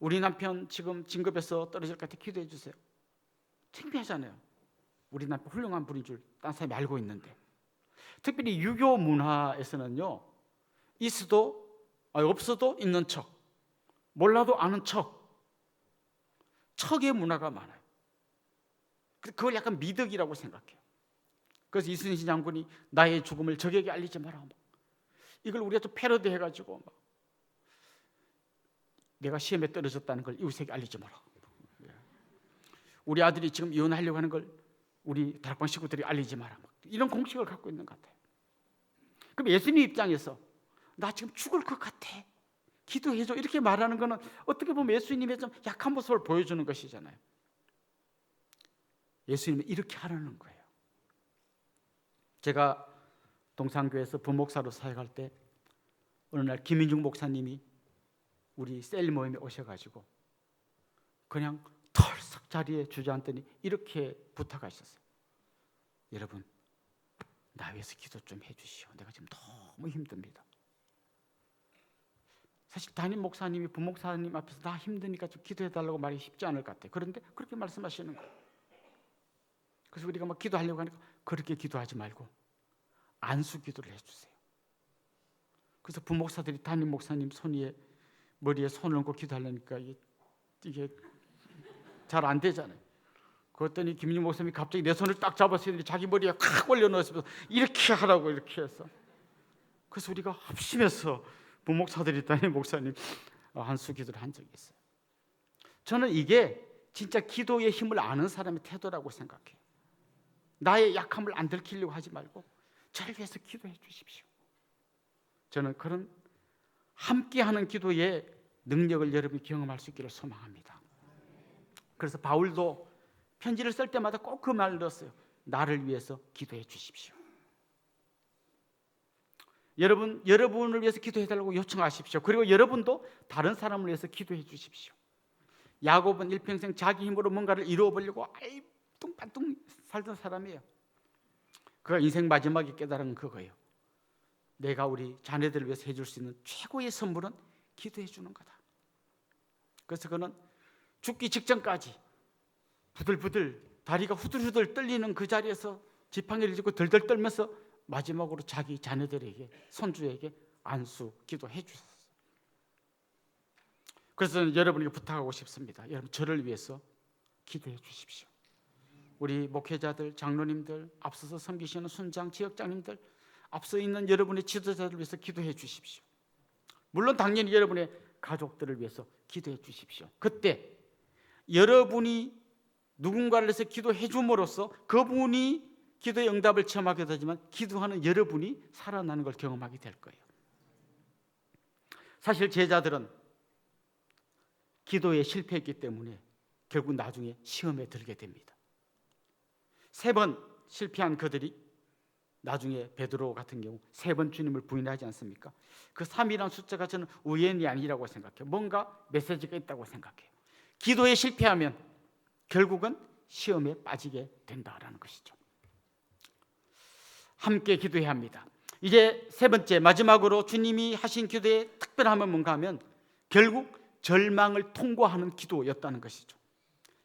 우리 남편 지금 진급에서 떨어질 것 같아. 기도해 주세요. 창피하잖아요. 우리 남편 훌륭한 분인 줄 딴 사람이 알고 있는데. 특별히 유교 문화에서는요, 있어도 없어도 있는 척, 몰라도 아는 척의 문화가 많아요. 그걸 약간 미덕이라고 생각해요. 그래서 이순신 장군이 나의 죽음을 적에게 알리지 마라. 이걸 우리가 좀 패러디 해가지고 내가 시험에 떨어졌다는 걸 이웃에게 알리지 마라. 우리 아들이 지금 이혼하려고 하는 걸 우리 다락방 식구들이 알리지 마라. 이런 공식을 갖고 있는 것 같아요. 그럼 예수님 입장에서 나 지금 죽을 것 같아. 기도해줘. 이렇게 말하는 거는 어떻게 보면 예수님의 좀 약한 모습을 보여주는 것이잖아요. 예수님은 이렇게 하라는 거예요. 제가 동산교회에서 부목사로 사역할 때 어느 날 김인중 목사님이 우리 셀 모임에 오셔가지고 그냥 털썩 자리에 주저앉더니 이렇게 부탁하셨어요. 여러분 나 위해서 기도 좀 해주시오. 내가 지금 너무 힘듭니다. 사실 담임 목사님이 부목사님 앞에서 나 힘드니까 좀 기도해달라고 말이 쉽지 않을 것 같아요. 그런데 그렇게 말씀하시는 거예요. 그래서 우리가 막 기도하려고 하니까 그렇게 기도하지 말고 안수 기도를 해주세요. 그래서 부목사들이 담임 목사님 손 위에 머리에 손을 얹고 기도하려니까 이게 잘 안 되잖아요. 그랬더니 김인중 목사님이 갑자기 내 손을 딱 잡았으니 자기 머리에 콱 올려놓으면서 이렇게 하라고 이렇게 해서 그래서 우리가 합심해서 부목사들이 담임 목사님 안수 기도를 한 적이 있어요. 저는 이게 진짜 기도의 힘을 아는 사람의 태도라고 생각해요. 나의 약함을 안 들키려고 하지 말고 저를 위해서 기도해 주십시오. 저는 그런 함께하는 기도의 능력을 여러분이 경험할 수 있기를 소망합니다. 그래서 바울도 편지를 쓸 때마다 꼭 그 말을 넣었어요. 나를 위해서 기도해 주십시오. 여러분을 위해서 기도해 달라고 요청하십시오. 그리고 여러분도 다른 사람을 위해서 기도해 주십시오. 야곱은 일평생 자기 힘으로 뭔가를 이루어 보려고 뚱pan뚱 살던 사람이에요. 그가 인생 마지막에 깨달은 그거예요. 내가 우리 자녀들을 위해서 해줄 수 있는 최고의 선물은 기도해 주는 거다. 그래서 그는 죽기 직전까지 부들부들 다리가 후들후들 떨리는 그 자리에서 지팡이를 쥐고 덜덜 떨면서 마지막으로 자기 자녀들에게, 손주에게 안수 기도해 주셨어요. 그래서 저는 여러분에게 부탁하고 싶습니다. 여러분, 저를 위해서 기도해 주십시오. 우리 목회자들, 장로님들, 앞서서 섬기시는 순장, 지역장님들, 앞서 있는 여러분의 지도자들을 위해서 기도해 주십시오. 물론 당연히 여러분의 가족들을 위해서 기도해 주십시오. 그때 여러분이 누군가를 위해서 기도해 줌으로써 그분이 기도의 응답을 체험하게 되지만 기도하는 여러분이 살아나는 걸 경험하게 될 거예요. 사실 제자들은 기도에 실패했기 때문에 결국 나중에 시험에 들게 됩니다. 3번 실패한 그들이 나중에 베드로 같은 경우 3번 주님을 부인하지 않습니까? 그 3이라는 숫자가 저는 우연이 아니라고 생각해요. 뭔가 메시지가 있다고 생각해요. 기도에 실패하면 결국은 시험에 빠지게 된다라는 것이죠. 함께 기도해야 합니다. 이제 3번째, 마지막으로 주님이 하신 기도의 특별함은 뭔가 하면 결국 절망을 통과하는 기도였다는 것이죠.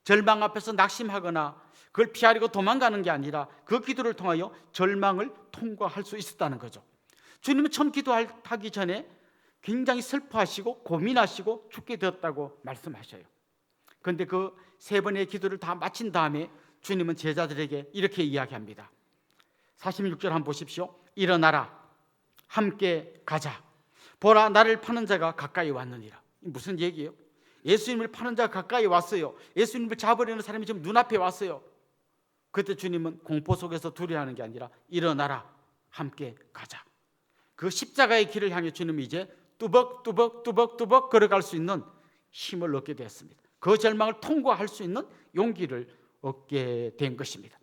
절망 앞에서 낙심하거나 그걸 피하려고 도망가는 게 아니라 그 기도를 통하여 절망을 통과할 수 있었다는 거죠. 주님은 처음 기도하기 전에 굉장히 슬퍼하시고 고민하시고 죽게 되었다고 말씀하셔요. 그런데 그 3번의 기도를 다 마친 다음에 주님은 제자들에게 이렇게 이야기합니다. 46절 한번 보십시오. 일어나라, 함께 가자. 보라, 나를 파는 자가 가까이 왔느니라. 무슨 얘기예요? 예수님을 파는 자가 가까이 왔어요. 예수님을 잡으려는 사람이 지금 눈앞에 왔어요. 그때 주님은 공포 속에서 두려워하는 게 아니라 일어나라, 함께 가자. 그 십자가의 길을 향해 주님이 이제 뚜벅뚜벅 걸어갈 수 있는 힘을 얻게 되었습니다. 그 절망을 통과할 수 있는 용기를 얻게 된 것입니다.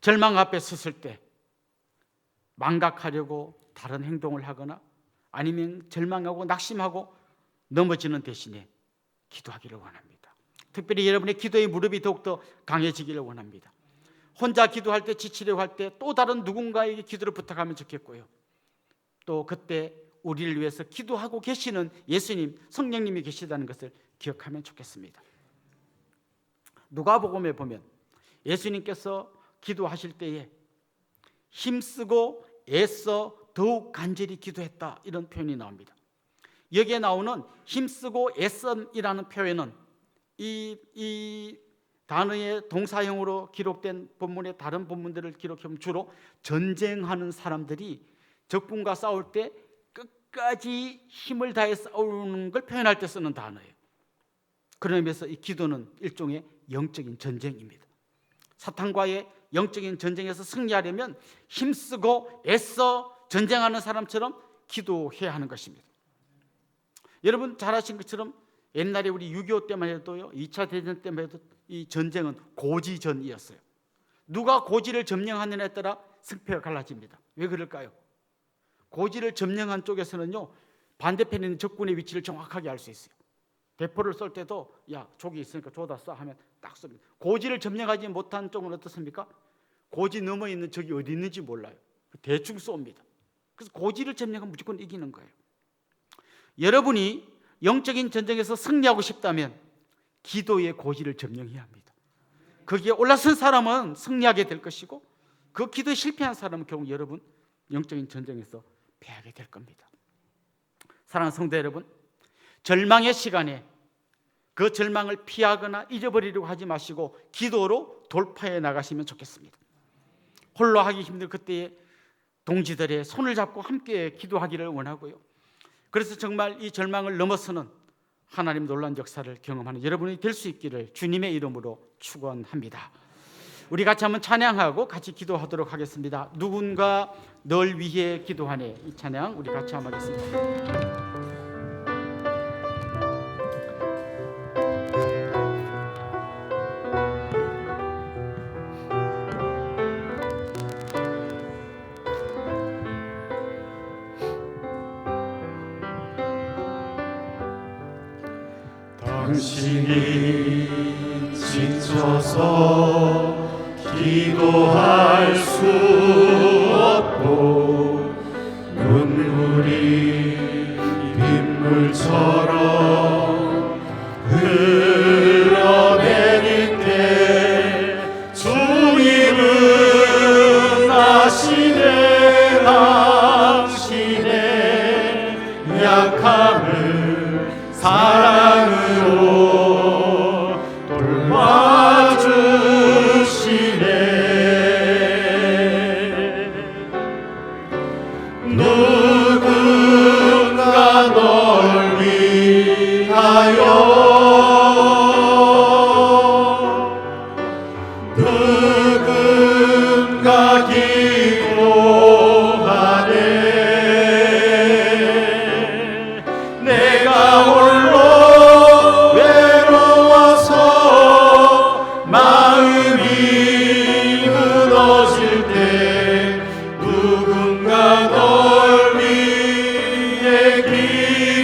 절망 앞에 섰을 때 망각하려고 다른 행동을 하거나 아니면 절망하고 낙심하고 넘어지는 대신에 기도하기를 원합니다. 특별히 여러분의 기도의 무릎이 더욱더 강해지기를 원합니다. 혼자 기도할 때, 지치려고 할 때 또 다른 누군가에게 기도를 부탁하면 좋겠고요. 또 그때 우리를 위해서 기도하고 계시는 예수님, 성령님이 계시다는 것을 기억하면 좋겠습니다. 누가복음에 보면 예수님께서 기도하실 때에 힘쓰고 애써 더욱 간절히 기도했다, 이런 표현이 나옵니다. 여기에 나오는 힘쓰고 애써이라는 표현은 이 단어의 동사형으로 기록된 본문의 다른 본문들을 기록하면 주로 전쟁하는 사람들이 적군과 싸울 때 끝까지 힘을 다해 싸우는 걸 표현할 때 쓰는 단어예요. 그런 의미에서 이 기도는 일종의 영적인 전쟁입니다. 사탄과의 영적인 전쟁에서 승리하려면 힘쓰고 애써 전쟁하는 사람처럼 기도해야 하는 것입니다. 여러분 잘 아신 것처럼 옛날에 우리 6.25 때만 해도요, 2차 대전 때만 해도 이 전쟁은 고지전이었어요. 누가 고지를 점령하느냐에 따라 승패가 갈라집니다. 왜 그럴까요? 고지를 점령한 쪽에서는요, 반대편에 있는 적군의 위치를 정확하게 알 수 있어요. 대포를 쏠 때도 야, 저기 있으니까 저다 쏴 하면 딱 쏩니다. 고지를 점령하지 못한 쪽은 어떻습니까? 고지 넘어 있는 적이 어디 있는지 몰라요. 대충 쏩니다. 그래서 고지를 점령하면 무조건 이기는 거예요. 여러분이 영적인 전쟁에서 승리하고 싶다면 기도의 고지를 점령해야 합니다. 거기에 올라선 사람은 승리하게 될 것이고 그 기도에 실패한 사람은 결국 여러분 영적인 전쟁에서 패하게 될 겁니다. 사랑하는 성도 여러분, 절망의 시간에 그 절망을 피하거나 잊어버리려고 하지 마시고 기도로 돌파해 나가시면 좋겠습니다. 홀로 하기 힘든 그때에 동지들의 손을 잡고 함께 기도하기를 원하고요. 그래서 정말 이 절망을 넘어서는 하나님 놀라운 역사를 경험하는 여러분이 될 수 있기를 주님의 이름으로 축원합니다. 우리 같이 한번 찬양하고 같이 기도하도록 하겠습니다. 누군가 널 위해 기도하네, 이 찬양 우리 같이 한번 하겠습니다. 당신이 지쳐서 기도할 수 없고 눈물이 빗물처럼 흘러내릴 때 주님은 아시네 당신의 약함을 사랑으로 돌봐주시네. 누군가 널 위하여 누군가 기도하네. 내가 홀로 외로워서 마음이 무너질 때 누군가 널 위해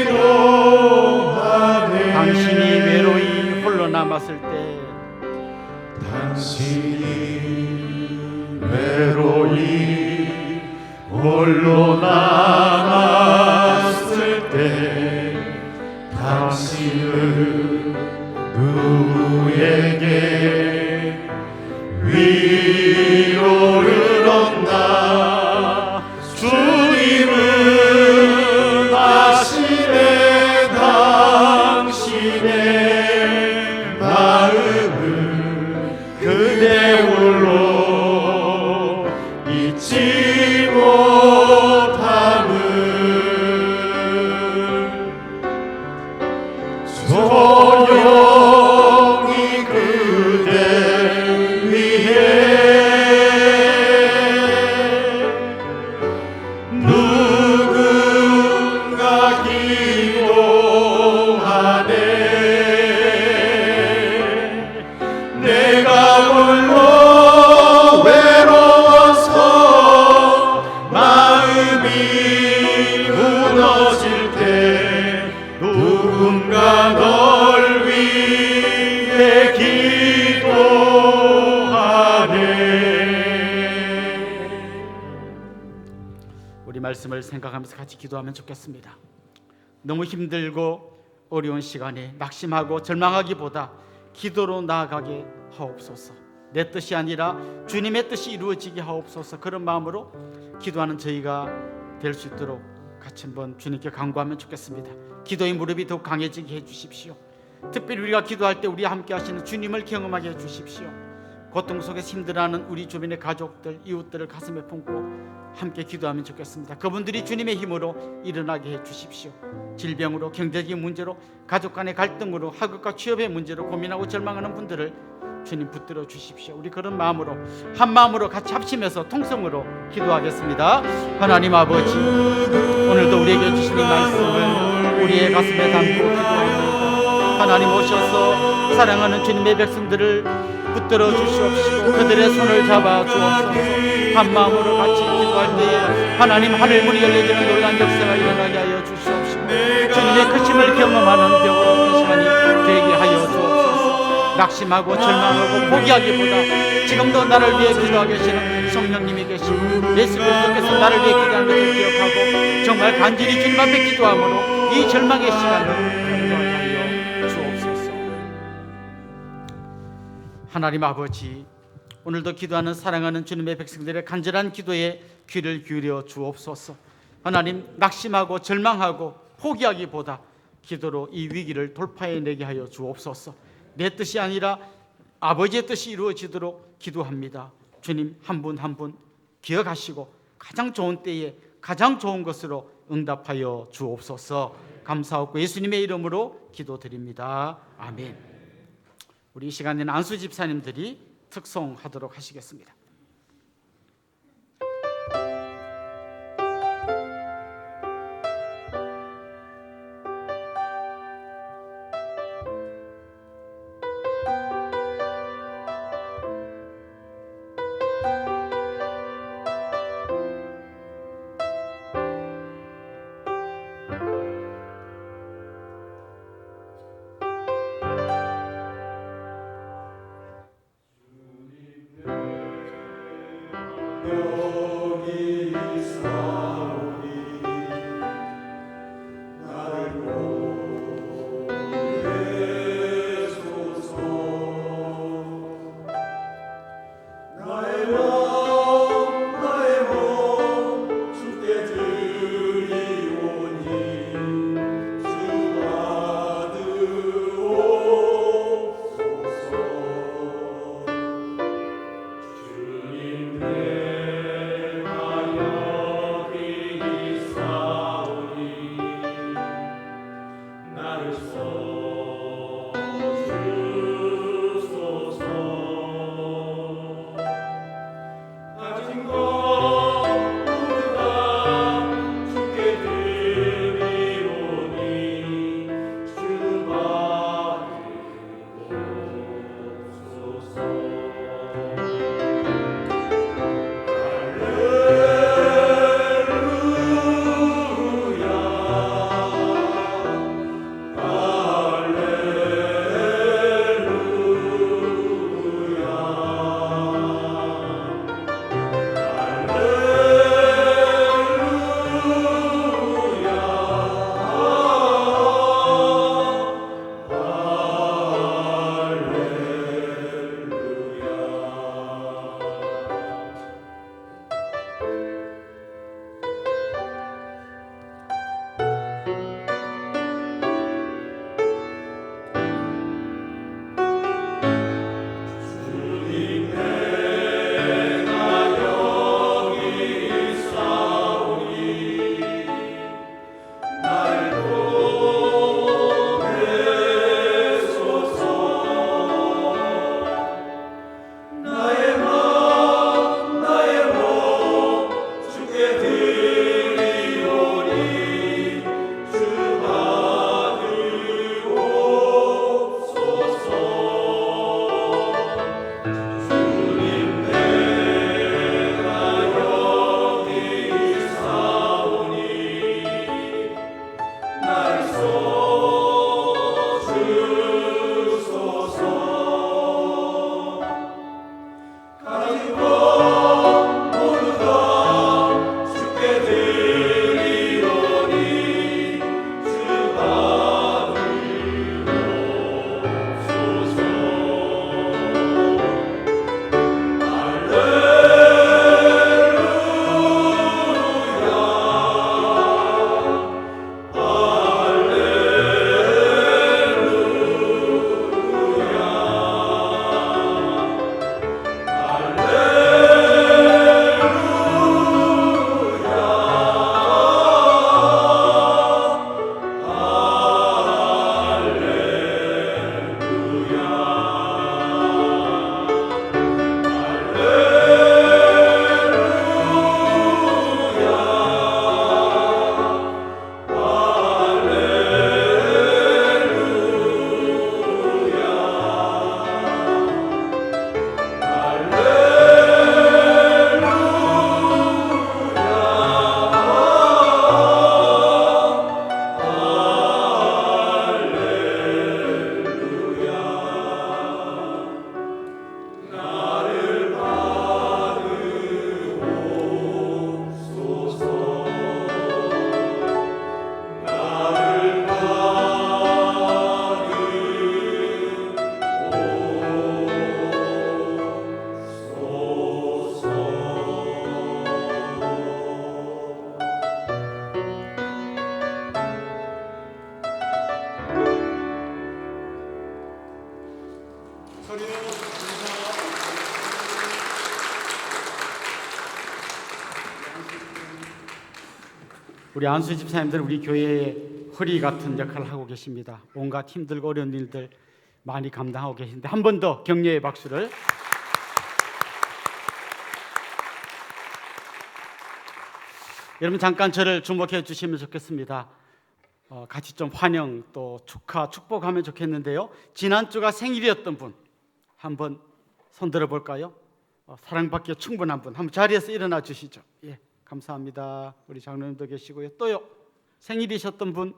기도하네. 당신이 외로이 홀로 남았을 때 당신이 외로이 홀로 남았을 때 당신은 누구에게 위로를 얻나. 주님은 아시네 당신의 마음을 그대 홀로 잊지 못함을. 소용이 그대 위해 누군가 기도하네. 내가 홀로 외로워서 마음이 무너질 때 누군가 널 위해 기도하네. 우리 말씀을 생각하면서 같이 기도하면 좋겠습니다. 너무 힘들고 어려운 시간에 낙심하고 절망하기보다 기도로 나아가게 하옵소서. 내 뜻이 아니라 주님의 뜻이 이루어지게 하옵소서. 그런 마음으로 기도하는 저희가 될 수 있도록 같이 한번 주님께 간구하면 좋겠습니다. 기도의 무릎이 더욱 강해지게 해주십시오. 특별히 우리가 기도할 때 우리와 함께 하시는 주님을 경험하게 해주십시오. 고통 속에서 힘들어하는 우리 주변의 가족들, 이웃들을 가슴에 품고 함께 기도하면 좋겠습니다. 그분들이 주님의 힘으로 일어나게 해주십시오. 질병으로, 경제적인 문제로, 가족 간의 갈등으로, 학업과 취업의 문제로 고민하고 절망하는 분들을 주님 붙들어 주십시오. 우리 그런 마음으로 한 마음으로 같이 합심해서 통성으로 기도하겠습니다. 하나님 아버지, 오늘도 우리에게 주신 이 말씀을 우리의 가슴에 담고 기도합니다. 하나님 오셔서 사랑하는 주님의 백성들을 붙들어 주시옵시고 그들의 손을 잡아 주옵소서. 한 마음으로 같이 기도할 때에 하나님 하늘 문이 열려지는 놀라운 역사가 일어나게 하여 주시옵시고 주님의 크심을 경험하는 병으로 시간이 되게 하여 주옵소서. 낙심하고 절망하고 포기하기보다 지금도 나를 위해 기도하고 계시는 성령님이 계시고 예수 그리스도께서 나를 위해 기도하는 것을 기억하고 정말 간절히 주님 앞에 기도함으로 이 절망의 시간을 건너게 하여 주옵소서. 하나님 아버지, 오늘도 기도하는 사랑하는 주님의 백성들의 간절한 기도에 귀를 기울여 주옵소서. 하나님, 낙심하고 절망하고 포기하기보다 기도로 이 위기를 돌파해내게 하여 주옵소서. 내 뜻이 아니라 아버지의 뜻이 이루어지도록 기도합니다. 주님, 한 분 한 분 기억하시고 가장 좋은 때에 가장 좋은 것으로 응답하여 주옵소서. 감사하고 예수님의 이름으로 기도드립니다. 아멘. 우리 이 시간에는 안수 집사님들이 특송하도록 하시겠습니다. 우리 안수 집사님들 우리 교회의 허리 같은 역할을 하고 계십니다. 온갖 힘들고 어려운 일들 많이 감당하고 계신데 한 번 더 격려의 박수를. 여러분 잠깐 저를 주목해 주시면 좋겠습니다. 같이 좀 환영 또 축복하면 좋겠는데요. 지난주가 생일이었던 분 한번 손들어 볼까요? 사랑받기에 충분한 분 한번 자리에서 일어나 주시죠. 예, 감사합니다. 우리 장로님도 계시고요. 또요, 생일이셨던 분,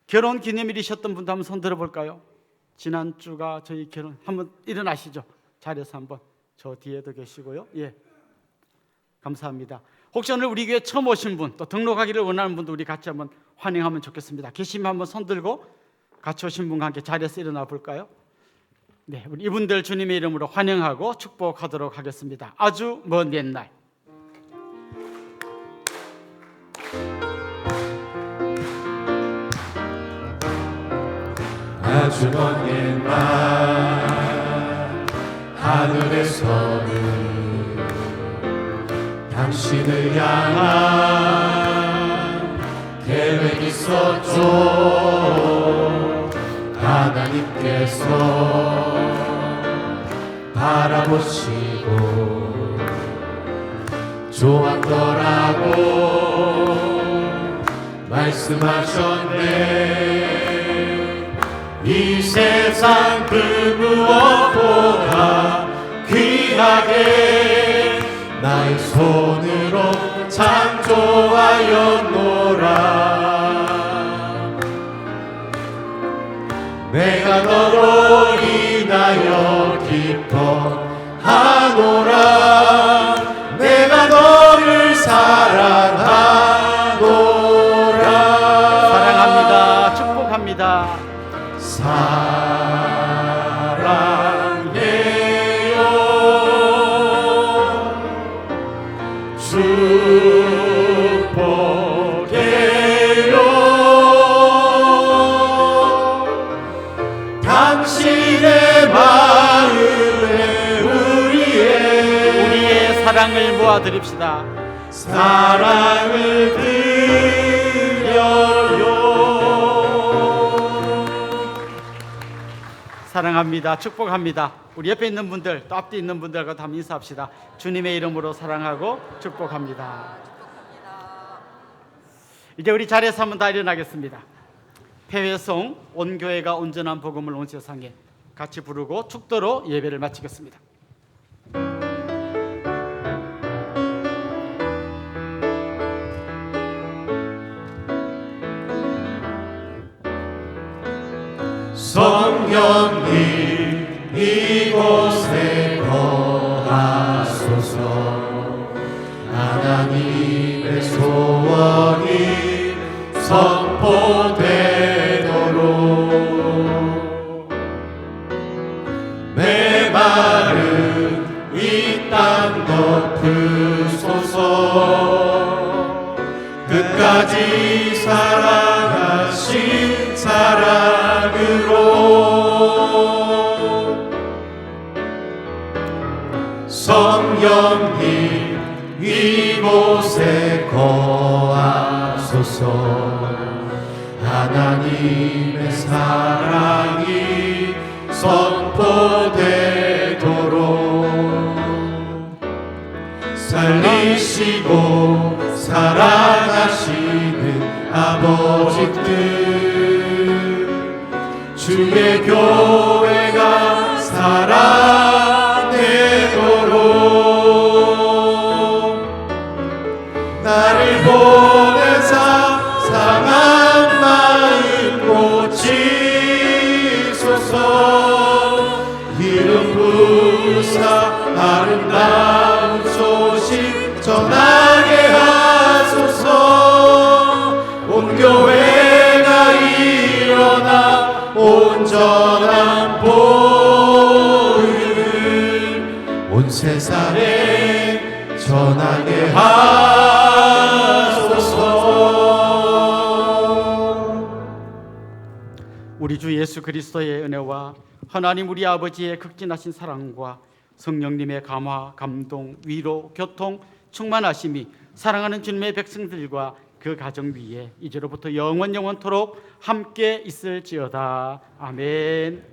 결혼 기념일이셨던 분도 한번 손들어 볼까요? 지난주가 저희 결혼, 한번 일어나시죠. 자리에서 한번. 저 뒤에도 계시고요. 예, 감사합니다. 혹시 오늘 우리 교회 처음 오신 분, 또 등록하기를 원하는 분도 우리 같이 한번 환영하면 좋겠습니다. 계시면 한번 손들고 같이 오신 분과 함께 자리에서 일어나 볼까요? 네, 우리 이분들 주님의 이름으로 환영하고 축복하도록 하겠습니다. 아주 먼 옛날. 아주 먼 옛날 하늘에서는 당신을 향한 계획이 있었죠. 하나님께서 바라보시고 좋았더라고 말씀하셨네. 이 세상 그 무엇보다 귀하게 나의 손으로 창조하였노라. 내가 너로 인하여 기뻐하노라. 내가 너를 사랑하노라. 사랑합니다. 축복합니다. 사랑해요. 축복해요. 당신의 마음에 우리의 사랑을 모아드립시다. 사랑을 드려요. 사랑합니다. 축복합니다. 우리 옆에 있는 분들 또 앞뒤 있는 분들과 다 인사합시다. 주님의 이름으로 사랑하고 축복합니다. 이제 우리 자리에서 한번 다 일어나겠습니다. 폐회송 온 교회가 온전한 복음을 온 세상에 같이 부르고 축도로 예배를 마치겠습니다. 성령님 이곳에 거하소서. 하나님의 소원이 선포되도록 메마른 이 땅 덮으소서. 끝까지 사랑하신 사랑으로 성령님 이곳에 거하소서. 하나님의 사랑이 선포되도록 살리시고 사랑하시는 아버지들 주의 교회가 살아내도록 나를 보내사 상한 마음 고치소서. 이름 부사 아름다운 소식 전하게 하소서. 온 교회가 일어나 온전한 복음을 온 세상에 전하게 하소서. 우리 주 예수 그리스도의 은혜와 하나님 우리 아버지의 극진하신 사랑과 성령님의 감화, 감동, 위로, 교통, 충만하심이 사랑하는 주님의 백성들과 그 가정 위에 이제로부터 영원토록 함께 있을지어다. 아멘.